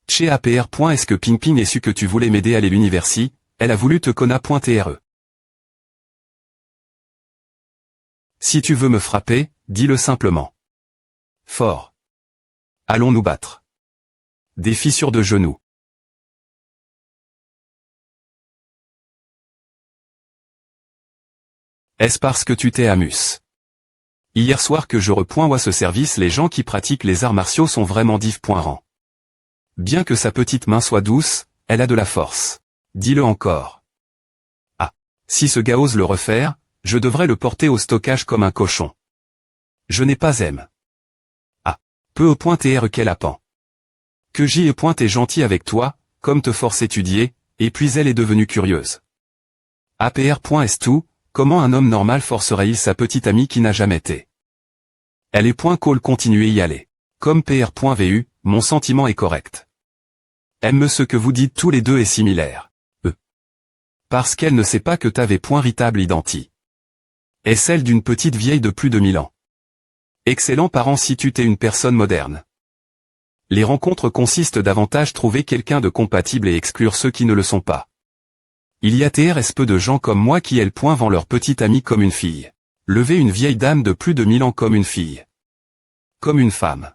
Chez APR. Est-ce que Ping Ping ait su que tu voulais m'aider à aller l'université, elle a voulu te conna.tre. Si tu veux me frapper, dis-le simplement. Fort. Allons nous battre. Défi sur deux genoux. Est-ce parce que tu t'es amus? Hier soir que je repoins à ce service, les gens qui pratiquent les arts martiaux sont vraiment div.rang. Bien que sa petite main soit douce, elle a de la force. Dis-le encore. Ah. Si ce gars ose le refaire, je devrais le porter au stockage comme un cochon. Je n'ai pas aime. Ah. Peu au point tr quel appan. Que j'y ai point est gentil avec toi, comme te force étudier, et puis elle est devenue curieuse. APR. Est tout, comment un homme normal forcerait-il sa petite amie qui n'a jamais été? Elle est point call continuez y aller. Comme PR.vu, mon sentiment est correct. Aime ce que vous dites tous les deux est similaire. Parce qu'elle ne sait pas que t'avais point ritable identi. Est celle d'une petite vieille de plus de 1000 ans. Excellent parent si tu t'es une personne moderne. Les rencontres consistent davantage trouver quelqu'un de compatible et exclure ceux qui ne le sont pas. Il y a TRS peu de gens comme moi qui vend leur petite amie comme une fille. Lever une vieille dame de plus de 1000 ans comme une fille. Comme une femme.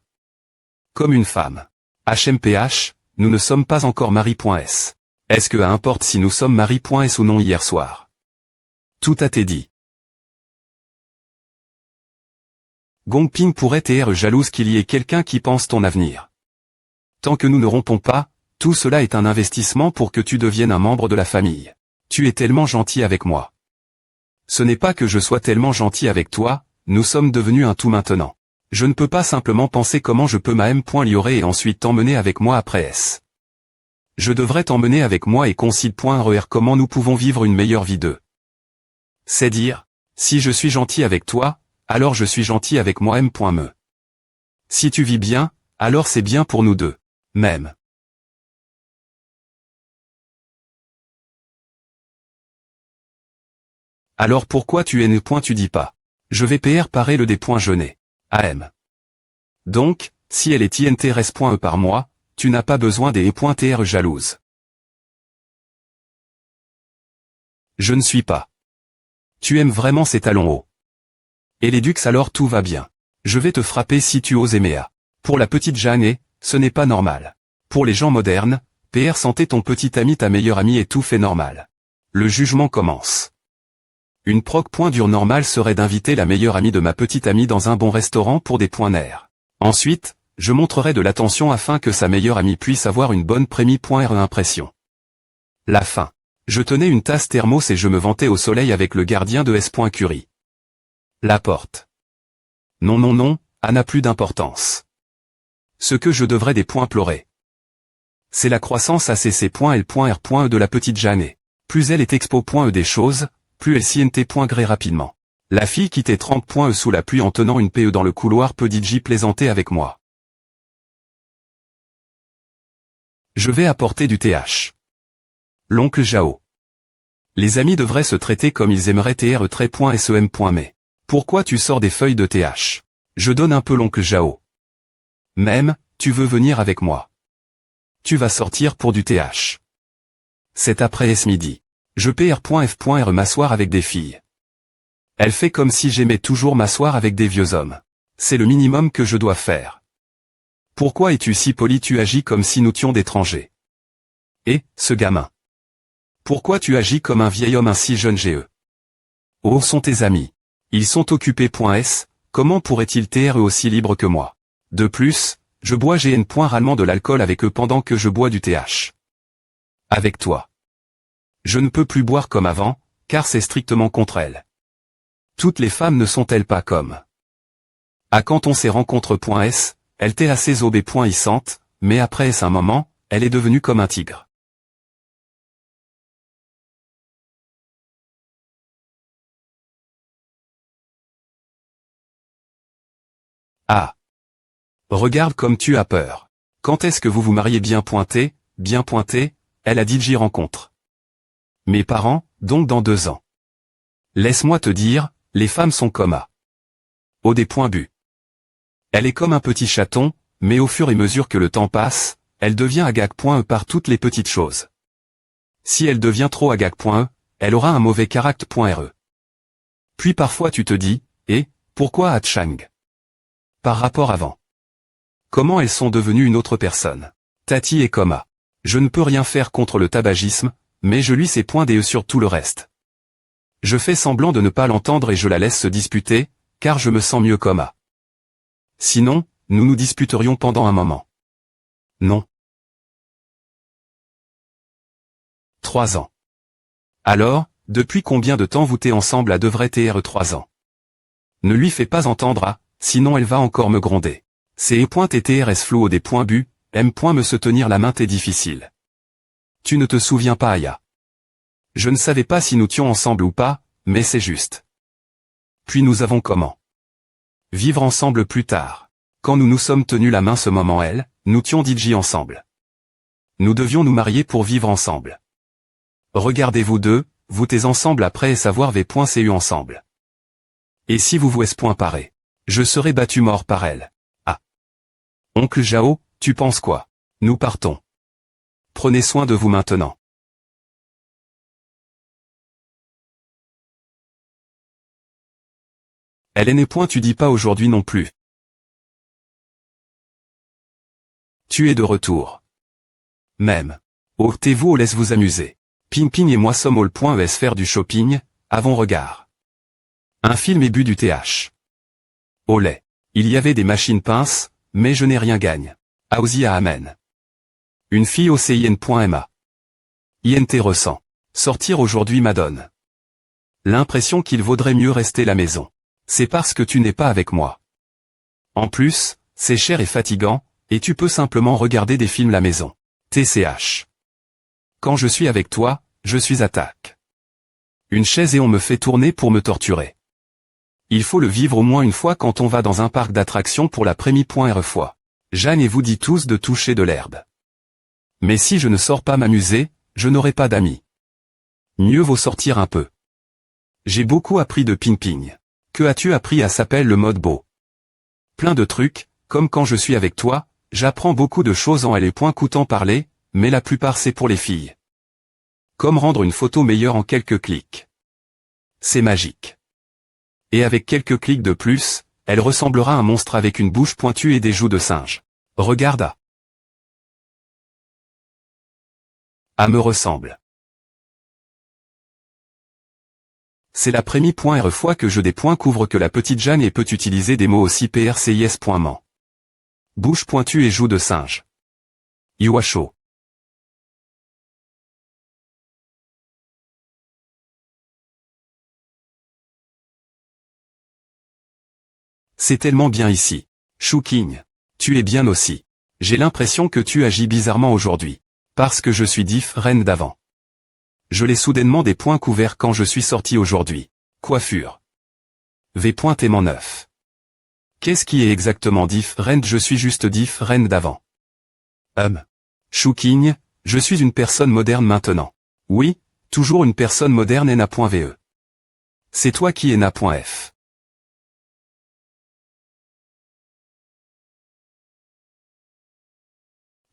Comme une femme. HMPH, nous ne sommes pas encore mari.s. Est-ce que importe si nous sommes mari.s ou non hier soir? Tout a été dit. Gongping pourrait être jalouse qu'il y ait quelqu'un qui pense ton avenir. Tant que nous ne rompons pas, tout cela est un investissement pour que tu deviennes un membre de la famille. Tu es tellement gentil avec moi. Ce n'est pas que je sois tellement gentil avec toi, nous sommes devenus un tout maintenant. Je ne peux pas simplement penser comment je peux m'am.liorer et ensuite t'emmener avec moi après S. Je devrais t'emmener avec moi et concile.rer comment nous pouvons vivre une meilleure vie d'eux. C'est dire, si je suis gentil avec toi, alors je suis gentil avec moi.me. Si tu vis bien, alors c'est bien pour nous deux. Même. Alors pourquoi tu es né. Tu dis pas. Je vais parer le des points jeûnés. AM. Donc, si elle est intrs.e par mois, tu n'as pas besoin des e.tr jalouse. Je ne suis pas. Tu aimes vraiment ces talons hauts. Et les dux alors tout va bien. Je vais te frapper si tu oses Méa. Pour la petite Jeanne, ce n'est pas normal. Pour les gens modernes, PR santé ton petit ami ta meilleure amie et tout fait normal. Le jugement commence. Une proc.dur normale serait d'inviter la meilleure amie de ma petite amie dans un bon restaurant pour des points nerfs. Ensuite, je montrerai de l'attention afin que sa meilleure amie puisse avoir une bonne prémie.re impression. La fin. Je tenais une tasse thermos et je me vantais au soleil avec le gardien de S.Curie. La porte. Non non non, A n'a plus d'importance. Ce que je devrais des points pleurer. C'est la croissance ACC.L.R.E de la petite Jeanne. Plus elle est expo.E des choses, plus elle s'int.gré rapidement. La fille quittait 30.E sous la pluie en tenant une PE dans le couloir peut DJ plaisanter avec moi. Je vais apporter du TH. L'oncle Jao. Les amis devraient se traiter comme ils aimeraient TR.SEM.mais. Pourquoi tu sors des feuilles de TH? Je donne un peu l'oncle Jao. Même, tu veux venir avec moi. Tu vas sortir pour du TH. C'est après midi. Je PR.F.R m'asseoir avec des filles. Elle fait comme si j'aimais toujours m'asseoir avec des vieux hommes. C'est le minimum que je dois faire. Pourquoi es-tu si poli? Tu agis comme si nous étions d'étrangers. Et, ce gamin. Pourquoi tu agis comme un vieil homme ainsi jeune GE? Où sont tes amis? Ils sont occupés.S, comment pourraient-ils être aussi libres que moi? De plus, je bois rarement de l'alcool avec eux pendant que je bois du TH. Avec toi. Je ne peux plus boire comme avant, car c'est strictement contre elle. Toutes les femmes ne sont-elles pas comme? Ah quand on s'est rencontre.S, elle t'est assez obé.issante, mais après un moment, elle est devenue comme un tigre. Ah. Regarde comme tu as peur. Quand est-ce que vous vous mariez bien pointé, elle a dit j'y rencontre. Mes parents, donc dans 2 ans. Laisse-moi te dire, les femmes sont comme A. Au des points bu. Elle est comme un petit chaton, mais au fur et à mesure que le temps passe, elle devient agag.e par toutes les petites choses. Si elle devient trop agag.e, elle aura un mauvais caractère.re. Puis parfois tu te dis, pourquoi à Chang? Par rapport avant. Comment elles sont devenues une autre personne? Tati est coma. Je ne peux rien faire contre le tabagisme, mais je lui sais point des sur tout le reste. Je fais semblant de ne pas l'entendre et je la laisse se disputer, car je me sens mieux coma. Sinon, nous nous disputerions pendant un moment. Non. 3 ans. Alors, depuis combien de temps vous t'es ensemble à devrait être 3 ans? Ne lui fais pas entendre sinon elle va encore me gronder. C'est e.ttrs flou des points bu, m. me se tenir la main t'est difficile. Tu ne te souviens pas Aya. Je ne savais pas si nous tions ensemble ou pas, mais c'est juste. Puis nous avons comment? Vivre ensemble plus tard. Quand nous nous sommes tenus la main ce moment nous tions DJ ensemble. Nous devions nous marier pour vivre ensemble. Regardez-vous deux, vous t'es ensemble après et savoir v.cu ensemble. Et si vous vous point paré, je serais battu mort par elle. Ah. Oncle Jao, tu penses quoi? Nous partons. Prenez soin de vous maintenant. Elle n'est point tu dis pas aujourd'hui non plus. Tu es de retour. Même. Ôtez-vous ou laisse vous amuser. Ping et moi sommes au point ES faire du shopping, avons regard. Un film et bu du TH. Au lait. Il y avait des machines pinces, mais je n'ai rien gagne. Ausi à amen. Une fille au CIN.ma. INT ressent. Sortir aujourd'hui m'adonne l'impression qu'il vaudrait mieux rester à la maison. C'est parce que tu n'es pas avec moi. En plus, c'est cher et fatigant, et tu peux simplement regarder des films à la maison. TCH. Quand je suis avec toi, je suis attaque. Une chaise et on me fait tourner pour me torturer. Il faut le vivre au moins une fois quand on va dans un parc d'attractions pour la première fois. Jeanne et vous dit tous de toucher de l'herbe. Mais si je ne sors pas m'amuser, je n'aurai pas d'amis. Mieux vaut sortir un peu. J'ai beaucoup appris de Ping. Que as-tu appris à s'appelle le mode beau? Plein de trucs, comme quand je suis avec toi, j'apprends beaucoup de choses en coûtant parler, mais la plupart c'est pour les filles. Comme rendre une photo meilleure en quelques clics. C'est magique. Et avec quelques clics de plus, elle ressemblera à un monstre avec une bouche pointue et des joues de singe. Regarde. À me ressemble. C'est la première fois que je couvre que la petite Jeanne et peut utiliser des mots aussi prcis.ment. Bouche pointue et joues de singe. Iwacho. C'est tellement bien ici. Chouking. Tu es bien aussi. J'ai l'impression que tu agis bizarrement aujourd'hui. Parce que je suis reine d'avant. Je l'ai soudainement des points couverts quand je suis sorti aujourd'hui. Coiffure. V.aimant neuf. Qu'est-ce qui est exactement reine? Je suis juste reine d'avant. Chouking, je suis une personne moderne maintenant. Oui, toujours une personne moderne et na.ve. C'est toi qui es na.f.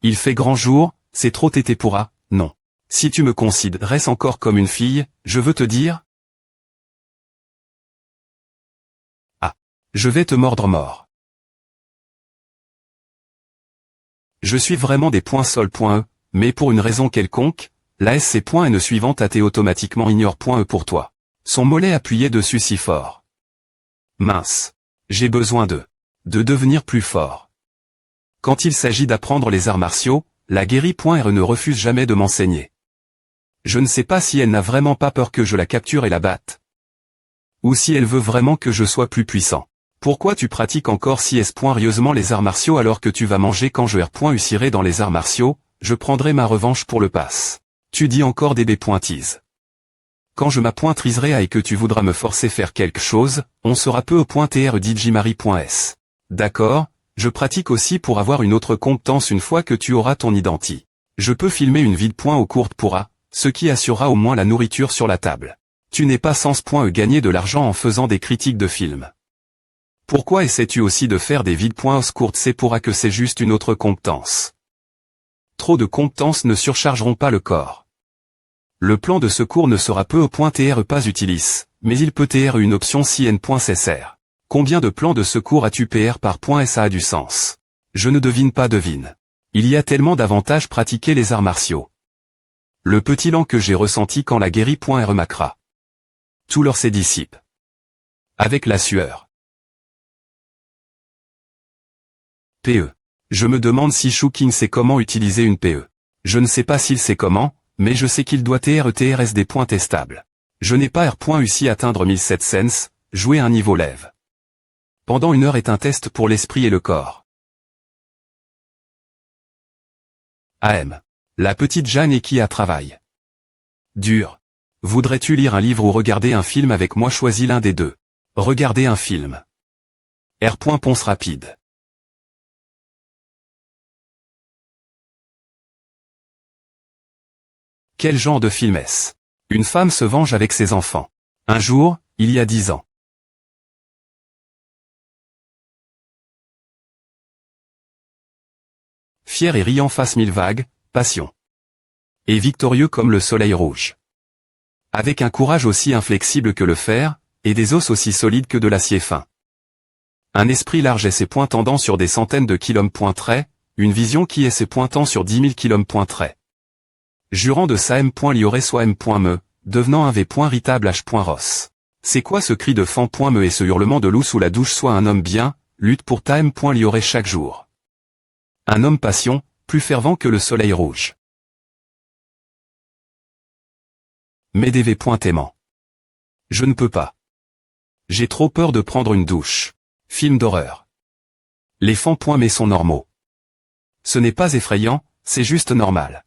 Il fait grand jour, c'est trop tété pourra, non. Si tu me considérais encore comme une fille, je veux te dire... Ah. Je vais te mordre mort. Je suis vraiment des sol.e, mais pour une raison quelconque, la SC.N suivante a été automatiquement ignore.e pour toi. Son mollet appuyé dessus si fort. Mince. J'ai besoin de devenir plus fort. Quand il s'agit d'apprendre les arts martiaux, la guérie.r ne refuse jamais de m'enseigner. Je ne sais pas si elle n'a vraiment pas peur que je la capture et la batte. Ou si elle veut vraiment que je sois plus puissant. Pourquoi tu pratiques encore si rieusement les arts martiaux alors que tu vas manger quand je r.usirai dans les arts martiaux, je prendrai ma revanche pour le pass. Tu dis encore des b.tease. Quand je m'appointriserai et que tu voudras me forcer faire quelque chose, on sera peu au point tr.djmarie.s. D'accord, je pratique aussi pour avoir une autre compétence une fois que tu auras ton identi. Je peux filmer une vide au courte pourra, ce qui assurera au moins la nourriture sur la table. Tu n'es pas sans gagner de l'argent en faisant des critiques de films. Pourquoi essaies-tu aussi de faire des vides.os courtes? C'est pourra que c'est juste une autre compétence. Trop de compétences ne surchargeront pas le corps. Le plan de secours ne sera peu au point tr pas utilis, mais il peut tr une option si n.ssr. Combien de plans de secours as-tu pr par point? Ça a du sens. Je ne devine pas devine. Il y a tellement d'avantages pratiquer les arts martiaux. Le petit lent que j'ai ressenti quand la guéri.r macra. Tout leur se dissipe. Avec la sueur. PE. Je me demande si Shuking sait comment utiliser une PE. Je ne sais pas s'il sait comment, mais je sais qu'il doit TRS des points testables. Je n'ai pas R.UCI atteindre 1700, jouer un niveau lève. Pendant 1 heure est un test pour l'esprit et le corps. AM. La petite Jeanne et qui a travail. Dur. Voudrais-tu lire un livre ou regarder un film avec moi? Choisis l'un des deux. Regarder un film. R. Ponce rapide. Quel genre de film est-ce? Une femme se venge avec ses enfants. Un jour, il y a 10 ans. Fier et riant face 1000 vagues, passion. Et victorieux comme le soleil rouge. Avec un courage aussi inflexible que le fer, et des os aussi solides que de l'acier fin. Un esprit large et ses points tendant sur des centaines de kilomètres, une vision qui est ses pointant sur 10 000 kilomètres. Jurant de sa m.lioré soit m.me, devenant un v.ritable h.ross. C'est quoi ce cri de fan.me et ce hurlement de loup sous la douche? Soit un homme bien, lutte pour ta m.lioré chaque jour. Un homme passion, plus fervent que le soleil rouge. Mais des v.aimant. Je ne peux pas. J'ai trop peur de prendre une douche. Film d'horreur. Les fan.me sont normaux. Ce n'est pas effrayant, c'est juste normal.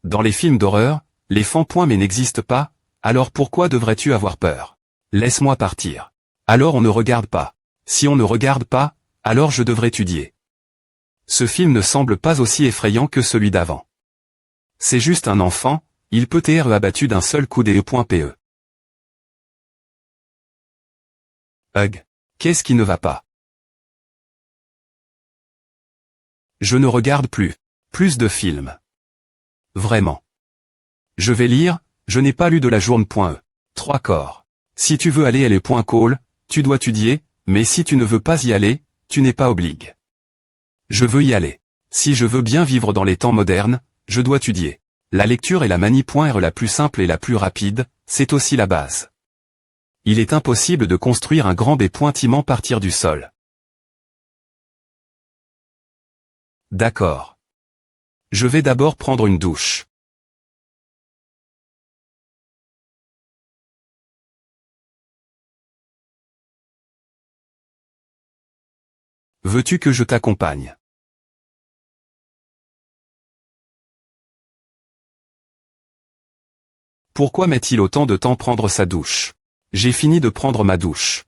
Dans les films d'horreur, les fan.me n'existent pas, alors pourquoi devrais-tu avoir peur? Laisse-moi partir. Alors on ne regarde pas. Si on ne regarde pas, alors je devrais étudier. Ce film ne semble pas aussi effrayant que celui d'avant. C'est juste un enfant, il peut être abattu d'un seul coup d'e.pe. Hug. Qu'est-ce qui ne va pas? Je ne regarde plus. Plus de films. Vraiment. Je vais lire, je n'ai pas lu de la journée.e. 3 corps. Si tu veux aller l.call, tu dois étudier, mais si tu ne veux pas y aller, tu n'es pas obligé. Je veux y aller. Si je veux bien vivre dans les temps modernes, je dois étudier. La lecture est la manie.r la plus simple et la plus rapide, c'est aussi la base. Il est impossible de construire un grand b.iment partir du sol. D'accord. Je vais d'abord prendre une douche. Veux-tu que je t'accompagne? Pourquoi met-il autant de temps prendre sa douche? J'ai fini de prendre ma douche.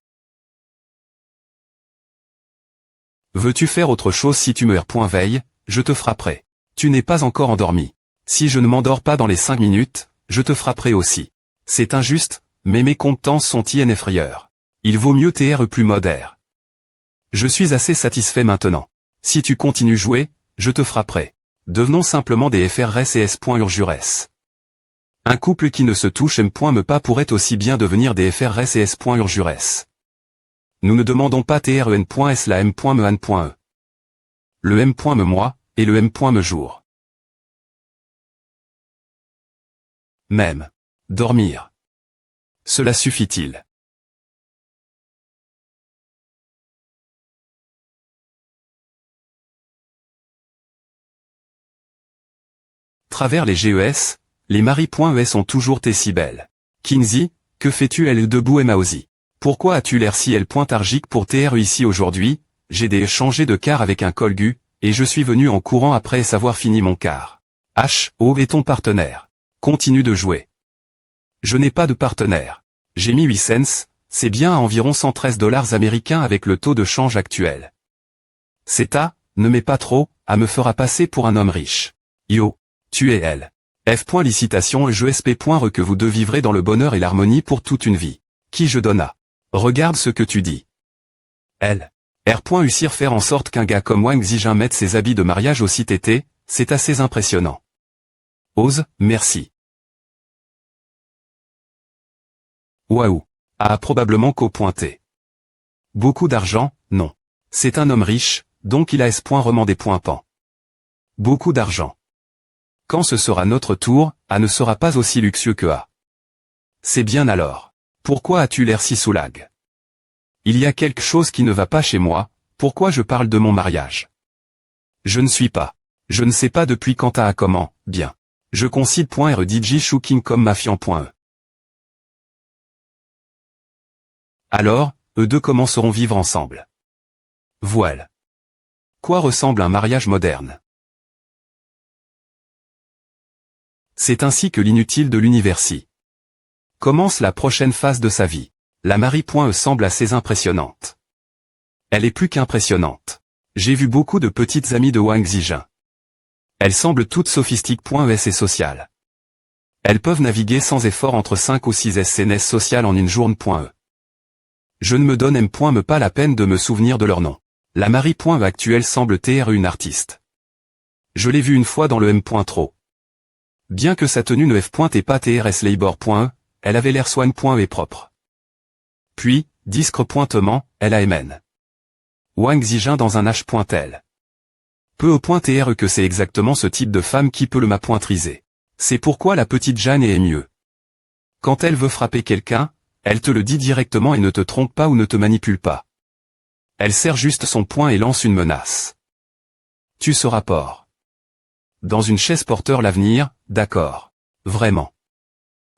Veux-tu faire autre chose? Si tu meurs. Veille, je te frapperai. Tu n'es pas encore endormi. Si je ne m'endors pas dans les 5 minutes, je te frapperai aussi. C'est injuste, mais mes compétences sont ineffrayeurs. Il vaut mieux tr plus modère. Je suis assez satisfait maintenant. Si tu continues jouer, je te frapperai. Devenons simplement des FRS et S.urjures. Un couple qui ne se touche m.me pas pourrait aussi bien devenir des FRS et S.urjures. Nous ne demandons pas TREN.S la m.me an.e. Le m.me moi, et le m.me jour. Même. Dormir. Cela suffit-il? Travers les GES, les maris.es sont toujours si belles. Kinsey, que fais-tu elle debout et Maozi? Pourquoi as-tu l'air si argique pour TR ici aujourd'hui? J'ai changé de car avec un colgu, et je suis venu en courant après avoir fini mon car. Où est ton partenaire? Continue de jouer. Je n'ai pas de partenaire. J'ai mis 8 cents, c'est bien à environ 113 $ américains avec le taux de change actuel. C'est ne mets pas trop, à me fera passer pour un homme riche. Yo. Tu es elle. F.licitation et je sp.re que vous deux vivrez dans le bonheur et l'harmonie pour toute une vie. Qui je donne à. Regarde ce que tu dis. L. R.Ussir faire en sorte qu'un gars comme Wang Zijin mette ses habits de mariage au site été, c'est assez impressionnant. Ose, merci. Waouh. A probablement co-pointé. Beaucoup d'argent, non. C'est un homme riche, donc il a S.Pan. Beaucoup d'argent. Quand ce sera notre tour, A ne sera pas aussi luxueux que A. C'est bien alors. Pourquoi as-tu l'air si soulague? Il y a quelque chose qui ne va pas chez moi, pourquoi je parle de mon mariage? Je ne suis pas. Je ne sais pas depuis quand A comment, bien. Je concide.R DJ Shuking comme mafian.E. Alors, eux deux commenceront vivre ensemble. Voile. Quoi ressemble un mariage moderne? C'est ainsi que l'inutile de l'universi commence la prochaine phase de sa vie. La Marie.E semble assez impressionnante. Elle est plus qu'impressionnante. J'ai vu beaucoup de petites amies de Wang Zijin. Elles semblent toutes sophistiques.es et sociales. Elles peuvent naviguer sans effort entre 5 ou 6 SNS sociales en une journée.e. Je ne me donne M.me pas la peine de me souvenir de leur nom. La Marie.e actuelle semble TR une artiste. Je l'ai vue une fois dans le M.trop. Bien que sa tenue ne F.et pas TRS Labor.e, elle avait l'air soigne.e propre. Puis, discretement, elle a MN. Wang Zijin dans un H.L. Peu au point TR que c'est exactement ce type de femme qui peut le m'appointriser. C'est pourquoi la petite Jeanne est mieux. Quand elle veut frapper quelqu'un, elle te le dit directement et ne te trompe pas ou ne te manipule pas. Elle serre juste son poing et lance une menace. Tu seras porc. Dans une chaise porteur l'avenir, d'accord. Vraiment.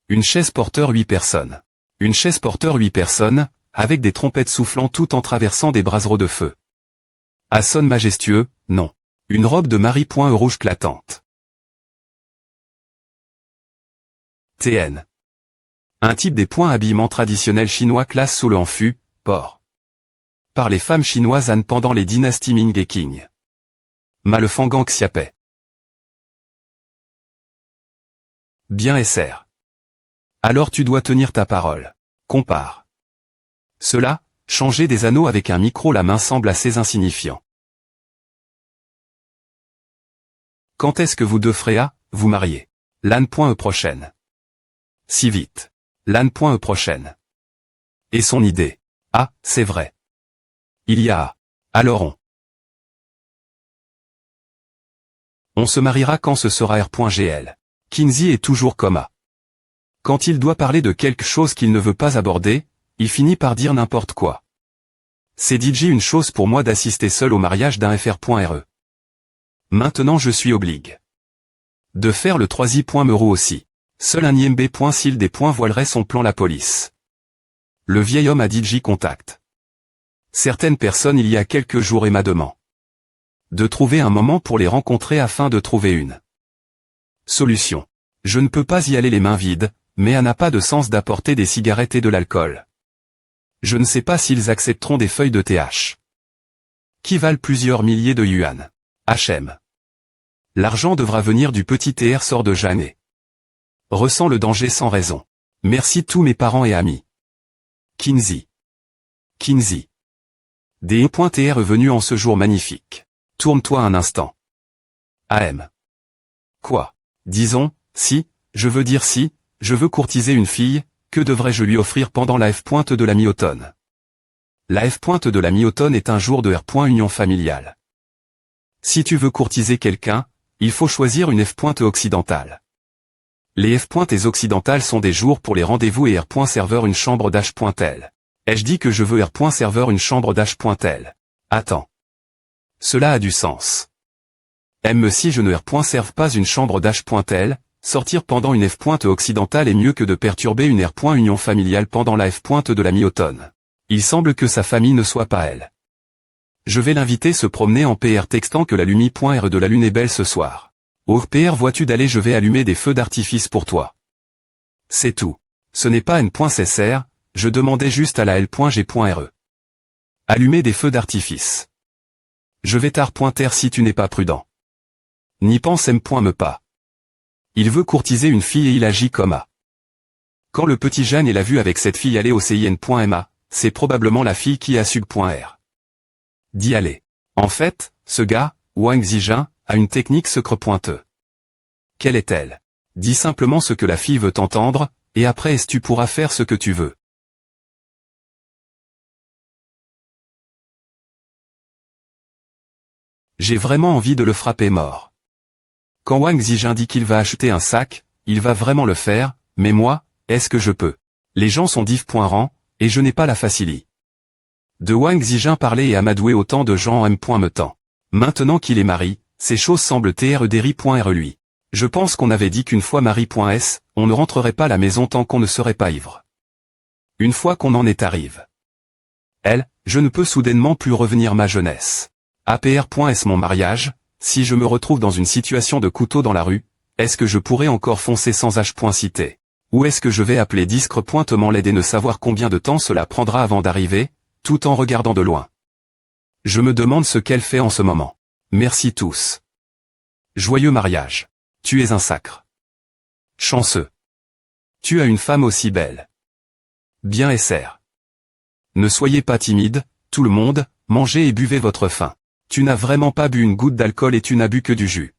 Une chaise porteur 8 personnes. Une chaise porteur 8 personnes, avec des trompettes soufflant tout en traversant des brassereaux de feu. Assonne majestueux, non. Une robe de Marie.E rouge clatante. TN. Un type des points habillement traditionnel chinois classe sous le hanfu, porc. Par les femmes chinoises Han pendant les dynasties Ming et Qing. Malefangang Xiapei. Bien SR. Alors tu dois tenir ta parole. Compare. Cela, changer des anneaux avec un micro la main semble assez insignifiant. Quand est-ce que vous deux ferez vous marier? L'An.e prochaine. Si vite. L'An.e prochaine. Et son idée. Ah, c'est vrai. Il y a. Alors on se mariera quand ce sera R.gl. Kinsey est toujours comme A. Quand il doit parler de quelque chose qu'il ne veut pas aborder, il finit par dire n'importe quoi. C'est DJ une chose pour moi d'assister seul au mariage d'un FR.re. Maintenant je suis obligue. De faire le 3i.meuro aussi. Seul un IMB.s'il des points voilerait son plan la police. Le vieil homme a DJ contact. Certaines personnes il y a quelques jours et m'a demandé de trouver un moment pour les rencontrer afin de trouver une solution. Je ne peux pas y aller les mains vides, mais ça n'a pas de sens d'apporter des cigarettes et de l'alcool. Je ne sais pas s'ils accepteront des feuilles de TH. Qui valent plusieurs milliers de yuan. HM. L'argent devra venir du petit TR sort de Jeanne. Ressens le danger sans raison. Merci tous mes parents et amis. Kinsey. Kinsey. Des E.TR venus en ce jour magnifique. Tourne-toi un instant. AM. Quoi? Disons, si, je veux dire si, je veux courtiser une fille, que devrais-je lui offrir pendant la F. de la mi-automne? La F. de la mi-automne est un jour de R. union familiale. Si tu veux courtiser quelqu'un, il faut choisir une F. occidentale. Les F. occidentales sont des jours pour les rendez-vous et R. serveur une chambre d'H.L. Ai-je dit que je veux R. serveur une chambre d'H.L. Attends. Cela a du sens. Même si je ne R. serve pas une chambre d'H.L, sortir pendant une F. occidentale est mieux que de perturber une R. union familiale pendant la F. de la mi-automne. Il semble que sa famille ne soit pas elle. Je vais l'inviter se promener en PR textant que la lumi.R de la lune est belle ce soir. Oh PR vois-tu d'aller je vais allumer des feux d'artifice pour toi. C'est tout. Ce n'est pas N.CSR, je demandais juste à la L.G.re. Allumer des feux d'artifice. Je vais tar.r si tu n'es pas prudent. N'y pense M.me pas. Il veut courtiser une fille et il agit comme A. Quand le petit Jeanne l'a vu avec cette fille aller au CIN.ma, c'est probablement la fille qui a sug.r. d'y aller. En fait, ce gars, Wang Zijin, a une technique secret pointeux. Quelle est-elle? Dis simplement ce que la fille veut entendre, et après tu pourras faire ce que tu veux. J'ai vraiment envie de le frapper mort. Quand Wang Zijin dit qu'il va acheter un sac, il va vraiment le faire, mais moi, est-ce que je peux? Les gens sont div.rang, et je n'ai pas la facilie. De Wang Zijin parler et amadouer autant de gens en me tend. Maintenant qu'il est mari, ces choses semblent trdri.re lui. Je pense qu'on avait dit qu'une fois mari.s, on ne rentrerait pas à la maison tant qu'on ne serait pas ivre. Une fois qu'on en est arrive. Elle, je ne peux soudainement plus revenir ma jeunesse. APR.s mon mariage, si je me retrouve dans une situation de couteau dans la rue, est-ce que je pourrais encore foncer sans H.cité? Ou est-ce que je vais appeler discrètement l'aide et ne savoir combien de temps cela prendra avant d'arriver, tout en regardant de loin? Je me demande ce qu'elle fait en ce moment. Merci tous. Joyeux mariage. Tu es un sacre. Chanceux. Tu as une femme aussi belle. Bien et serre. Ne soyez pas timide, tout le monde, mangez et buvez votre faim. Tu n'as vraiment pas bu une goutte d'alcool et tu n'as bu que du jus.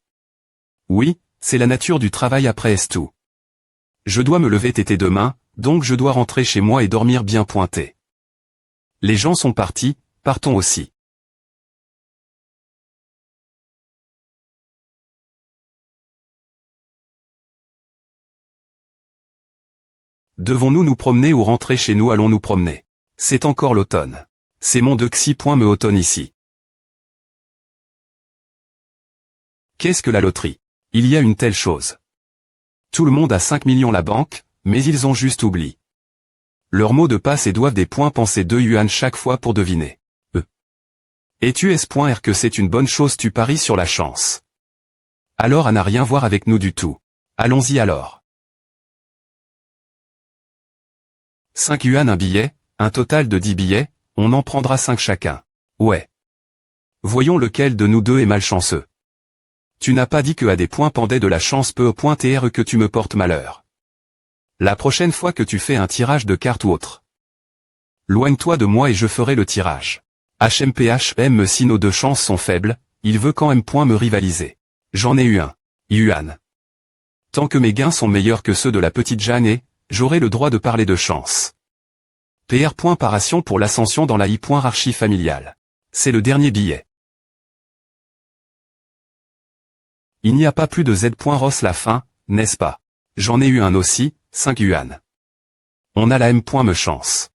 Oui, c'est la nature du travail après tout. Je dois me lever tété demain, donc je dois rentrer chez moi et dormir bien pointé. Les gens sont partis, partons aussi. Devons-nous nous promener ou rentrer chez nous? Allons nous promener. C'est encore l'automne. C'est mon de Xi. Me automne ici. Qu'est-ce que la loterie? Il y a une telle chose. Tout le monde a 5 millions la banque, mais ils ont juste oublié. Leur mot de passe et doivent des points penser 2 yuan chaque fois pour deviner. Et tu es.r que c'est une bonne chose, tu paries sur la chance. Alors à n'a rien voir avec nous du tout. Allons-y alors. 5 yuan un billet, un total de 10 billets, on en prendra 5 chacun. Ouais. Voyons lequel de nous deux est malchanceux. Tu n'as pas dit que à des points pendait de la chance peu.tr que tu me portes malheur. La prochaine fois que tu fais un tirage de cartes ou autre. Loigne-toi de moi et je ferai le tirage. HMPHM si nos deux chances sont faibles, il veut quand même point me rivaliser. J'en ai eu un. Yuan. Tant que mes gains sont meilleurs que ceux de la petite Jeanne et, j'aurai le droit de parler de chance. PR. Paration pour l'ascension dans la I.archi familiale. C'est le dernier billet. Il n'y a pas plus de Z.Ross la fin, n'est-ce pas? J'en ai eu un aussi, 5 yuan. On a la M. Me chance.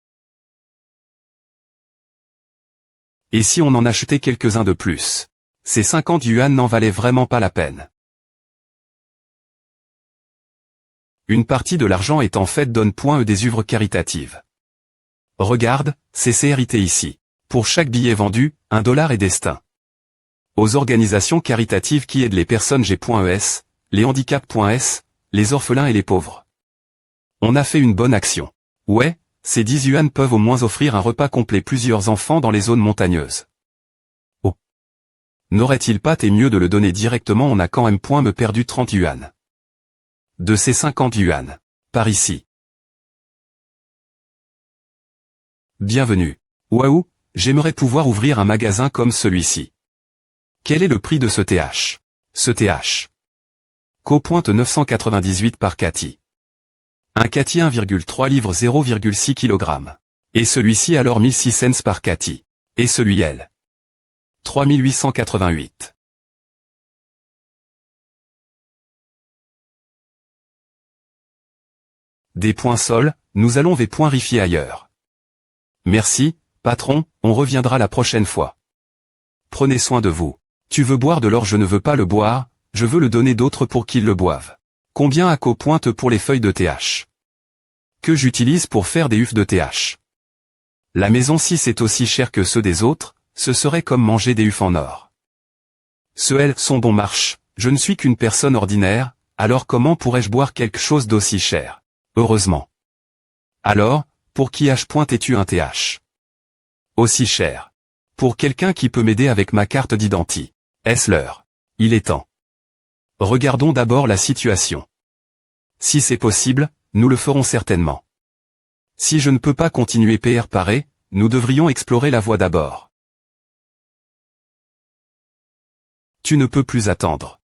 Et si on en achetait quelques-uns de plus? Ces 50 yuan n'en valaient vraiment pas la peine. Une partie de l'argent est en fait donne.e des œuvres caritatives. Regarde, c'est CRIT ici. Pour chaque billet vendu, $1 est destin. Aux organisations caritatives qui aident les personnes G.es, les handicaps.s, les orphelins et les pauvres. On a fait une bonne action. Ouais, ces 10 yuan peuvent au moins offrir un repas complet plusieurs enfants dans les zones montagneuses. Oh. N'aurait-il pas été mieux de le donner directement? On a quand même me perdu 30 yuan. De ces 50 yuan. Par ici. Bienvenue. Waouh, j'aimerais pouvoir ouvrir un magasin comme celui-ci. Quel est le prix de ce TH? Ce TH. Co.998 par Cathy. Un Cathy 1,3 livres 0,6 kg. Et celui-ci alors 1006 cents par Cathy. Et celui elle. 3888. Des points sols, nous allons vérifier ailleurs. Merci, patron, on reviendra la prochaine fois. Prenez soin de vous. Tu veux boire de l'or? Je ne veux pas le boire, je veux le donner d'autres pour qu'ils le boivent. Combien à co. pour les feuilles de TH? Que j'utilise pour faire des ufs de TH. La maison si c'est aussi cher que ceux des autres, ce serait comme manger des ufs en or. Elles sont bon marche, je ne suis qu'une personne ordinaire, alors comment pourrais-je boire quelque chose d'aussi cher? Heureusement. Alors, pour qui es-tu un TH? Aussi cher. Pour quelqu'un qui peut m'aider avec ma carte d'identité. Est-ce l'heure? Il est temps. Regardons d'abord la situation. Si c'est possible, nous le ferons certainement. Si je ne peux pas continuer PR paré, nous devrions explorer la voie d'abord. Tu ne peux plus attendre.